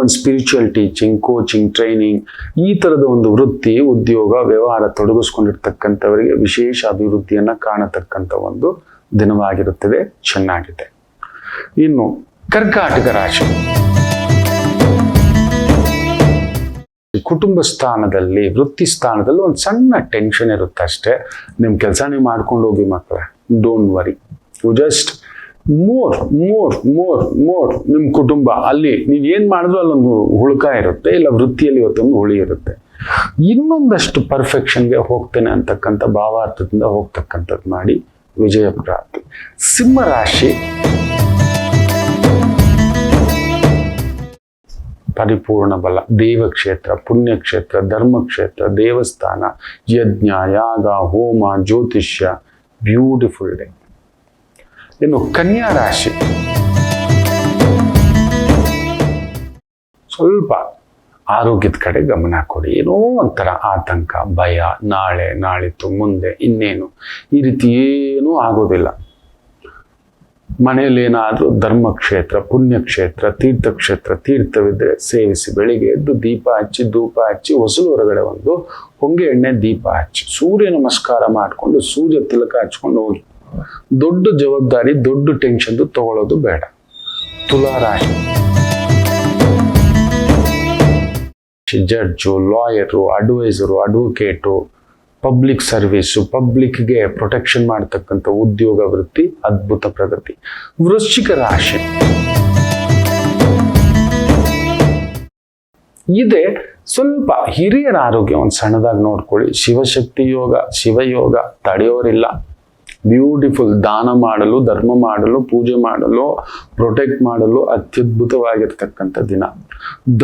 ಒಂದು ಸ್ಪಿರಿಚುವಲ್ ಟೀಚಿಂಗ್, ಕೋಚಿಂಗ್, ಟ್ರೈನಿಂಗ್, ಈ ತರದ ಒಂದು ವೃತ್ತಿ, ಉದ್ಯೋಗ, ವ್ಯವಹಾರ ತೊಡಗಿಸ್ಕೊಂಡಿರ್ತಕ್ಕಂಥವರಿಗೆ ವಿಶೇಷ ಅಭಿವೃದ್ಧಿಯನ್ನ ಕಾಣತಕ್ಕಂಥ ಒಂದು ದಿನವಾಗಿರುತ್ತದೆ. ಚೆನ್ನಾಗಿದೆ. ಇನ್ನು ಕರ್ಕಾಟಕ ರಾಶಿ ಕುಟುಂಬ ಸ್ಥಾನದಲ್ಲಿ, ವೃತ್ತಿ ಸ್ಥಾನದಲ್ಲಿ ಒಂದು ಸಣ್ಣ ಟೆನ್ಷನ್ ಇರುತ್ತೆ ಅಷ್ಟೇ. ನಿಮ್ಮ ಕೆಲಸ ನೀವು ಮಾಡ್ಕೊಂಡು ಹೋಗಿ ಮಕ್ಕಳೇ, don't worry. You just more ನಿಮ್ಮ ಕುಟುಂಬ ಅಲ್ಲಿ ನೀವೇನ್ ಮಾಡಿದ್ರು ಅಲ್ಲೊಂದು ಹುಳುಕ ಇರುತ್ತೆ, ಇಲ್ಲ ವೃತ್ತಿಯಲ್ಲಿ ಇವತ್ತೊಂದು ಹುಳಿ ಇರುತ್ತೆ. ಇನ್ನೊಂದಷ್ಟು ಪರ್ಫೆಕ್ಷನ್ಗೆ ಹೋಗ್ತೇನೆ ಅಂತಕ್ಕಂಥ ಭಾವಾರ್ಥದಿಂದ ಹೋಗ್ತಕ್ಕಂಥದ್ದು ಮಾಡಿ ವಿಜಯ ಪ್ರಾಪ್ತಿ. ಸಿಂಹ ರಾಶಿ ಪರಿಪೂರ್ಣ ಬಲ. ದೇವಕ್ಷೇತ್ರ, ಪುಣ್ಯಕ್ಷೇತ್ರ, ಧರ್ಮಕ್ಷೇತ್ರ, ದೇವಸ್ಥಾನ, ಯಜ್ಞ, ಯಾಗ, ಹೋಮ, ಜ್ಯೋತಿಷ್ಯ, ಬ್ಯೂಟಿಫುಲ್ ಡೇ. ಇನ್ನು ಕನ್ಯಾ ರಾಶಿ ಸ್ವಲ್ಪ ಆರೋಗ್ಯದ ಕಡೆ ಗಮನ ಕೊಡಿ. ಏನೋ ಒಂಥರ ಆತಂಕ, ಭಯ, ನಾಳೆ, ನಾಳಿತ್ತು, ಮುಂದೆ, ಇನ್ನೇನು, ಈ ರೀತಿ ಏನೂ ಆಗೋದಿಲ್ಲ. ಮನೆಯಲ್ಲಿ ಏನಾದರೂ ಧರ್ಮಕ್ಷೇತ್ರ, ಪುಣ್ಯಕ್ಷೇತ್ರ, ತೀರ್ಥಕ್ಷೇತ್ರ, ತೀರ್ಥವಿದ್ರೆ ಸೇವಿಸಿ. ಬೆಳಿಗ್ಗೆ ಎದ್ದು ದೀಪ ಹಚ್ಚಿ, ಧೂಪ ಹಚ್ಚಿ, ಹೊಸಲು ಹೊರಗಡೆ ಒಂದು ಹೊಂಗೆ ಎಣ್ಣೆ ದೀಪ ಹಚ್ಚಿ, ಸೂರ್ಯ ನಮಸ್ಕಾರ ಮಾಡಿಕೊಂಡು, ಸೂರ್ಯ ತಿಲಕ ಹಚ್ಕೊಂಡು ಹೋಗಿ. ದೊಡ್ಡ ಜವಾಬ್ದಾರಿ, ದೊಡ್ಡ ಟೆನ್ಷನ್ ತಗೊಳ್ಳೋದು ಬೇಡ. ತುಲಾ ರಾಶಿ judge, lawyer, adviser, advocate, public service, ಪಬ್ಲಿಕ್ಗೆ ಪ್ರೊಟೆಕ್ಷನ್ ಮಾಡತಕ್ಕಂಥ ಉದ್ಯೋಗ ವೃತ್ತಿ, ಅದ್ಭುತ ಪ್ರಗತಿ. ವೃಶ್ಚಿಕ ರಾಶಿ ಇದೆ. ಸ್ವಲ್ಪ ಹಿರಿಯರ ಆರೋಗ್ಯ ಒಂದು ಸಣ್ಣದಾಗಿ ನೋಡ್ಕೊಳ್ಳಿ. ಶಿವಶಕ್ತಿ ಯೋಗ, ಶಿವಯೋಗ ತಡೆಯೋರಿಲ್ಲ. ಬ್ಯೂಟಿಫುಲ್. ದಾನ ಮಾಡಲು, ಧರ್ಮ ಮಾಡಲು, ಪೂಜೆ ಮಾಡಲು, ಪ್ರೊಟೆಕ್ಟ್ ಮಾಡಲು ಅತ್ಯದ್ಭುತವಾಗಿರ್ತಕ್ಕಂಥ ದಿನ.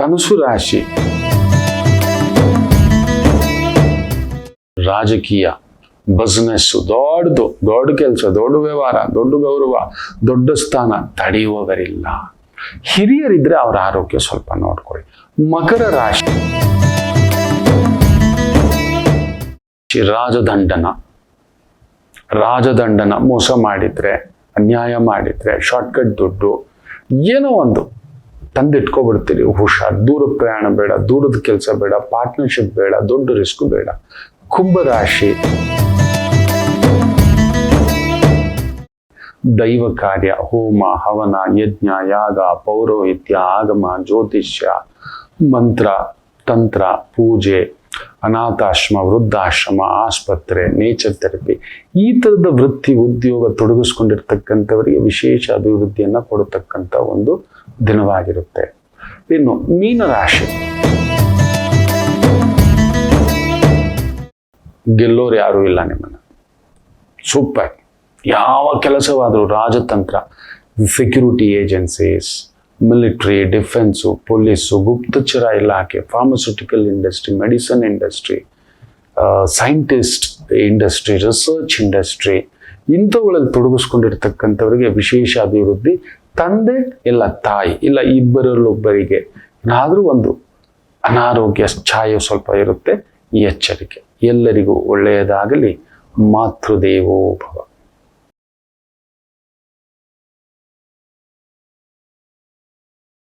ಧನುಸು ರಾಶಿ ರಾಜಕೀಯ, ಬಿಸ್ನೆಸ್, ದೊಡ್ಡ ಕೆಲಸ, ದೊಡ್ಡ ವ್ಯವಹಾರ, ದೊಡ್ಡ ಗೌರವ, ದೊಡ್ಡ ಸ್ಥಾನ ತಡೆಯುವವರಿಲ್ಲ. ಹಿರಿಯರಿದ್ರೆ ಅವರ ಆರೋಗ್ಯ ಸ್ವಲ್ಪ ನೋಡ್ಕೊಳ್ಳಿ. ಮಕರ ರಾಶಿ ರಾಜದಂಡನ ಮೋಸ ಮಾಡಿದ್ರೆ, ಅನ್ಯಾಯ ಮಾಡಿದ್ರೆ, ಶಾರ್ಟ್ಕಟ್ ದುಡ್ಡು ಏನೋ ಒಂದು ತಂದಿಟ್ಕೊಬಿಡ್ತೀರಿ. ಹುಷಾರ್, ದೂರ ಪ್ರಯಾಣ ಬೇಡ, ದೂರದ ಕೆಲಸ ಬೇಡ, ಪಾರ್ಟ್ನರ್ಶಿಪ್ ಬೇಡ, ದೊಡ್ಡ ರಿಸ್ಕ್ ಬೇಡ. ಕುಂಭರಾಶಿ ದೈವ ಕಾರ್ಯ, ಹೋಮ, ಹವನ, ಯಜ್ಞ, ಯಾಗ, ಪೌರೋಹಿತ್ಯ, ಆಗಮ, ಜ್ಯೋತಿಷ್ಯ, ಮಂತ್ರ, ತಂತ್ರ, ಪೂಜೆ, ಅನಾಥಾಶ್ರಮ, ವೃದ್ಧಾಶ್ರಮ, ಆಸ್ಪತ್ರೆ, ನೇಚರ್ ಥೆರಪಿ, ಈ ಥರದ ವೃತ್ತಿ ಉದ್ಯೋಗ ತೊಡಗಿಸ್ಕೊಂಡಿರ್ತಕ್ಕಂಥವರಿಗೆ ವಿಶೇಷ ಅಭಿವೃದ್ಧಿಯನ್ನು ಕೊಡತಕ್ಕಂಥ ಒಂದು ದಿನವಾಗಿರುತ್ತೆ. ಇನ್ನು ಮೀನರಾಶಿ, ಗೆಲ್ಲೋರು ಯಾರೂ ಇಲ್ಲ ನಿಮ್ಮನ್ನು. ಸೂಪರ್. ಯಾವ ಕೆಲಸವಾದರೂ ರಾಜತಂತ್ರ, security agencies, military, defence, police, ಗುಪ್ತಚರ ಇಲಾಖೆ, pharmaceutical industry, medicine industry, scientist industry, research industry, ಇಂಥವುಗಳಲ್ಲಿ ತೊಡಗಿಸ್ಕೊಂಡಿರ್ತಕ್ಕಂಥವರಿಗೆ ವಿಶೇಷ ಅಭಿವೃದ್ಧಿ. ತಂದೆ ಇಲ್ಲ ತಾಯಿ ಇಲ್ಲ ಇಬ್ಬರಲ್ಲೊಬ್ಬರಿಗೆ ಏನಾದರೂ ಒಂದು ಅನಾರೋಗ್ಯ ಛಾಯೆ ಸ್ವಲ್ಪ ಇರುತ್ತೆ. ಈ ಎಚ್ಚರಿಕೆ. ಎಲ್ಲರಿಗೂ ಒಳ್ಳೆಯದಾಗಲಿ. ಮಾತೃದೇವೋ ಭವ.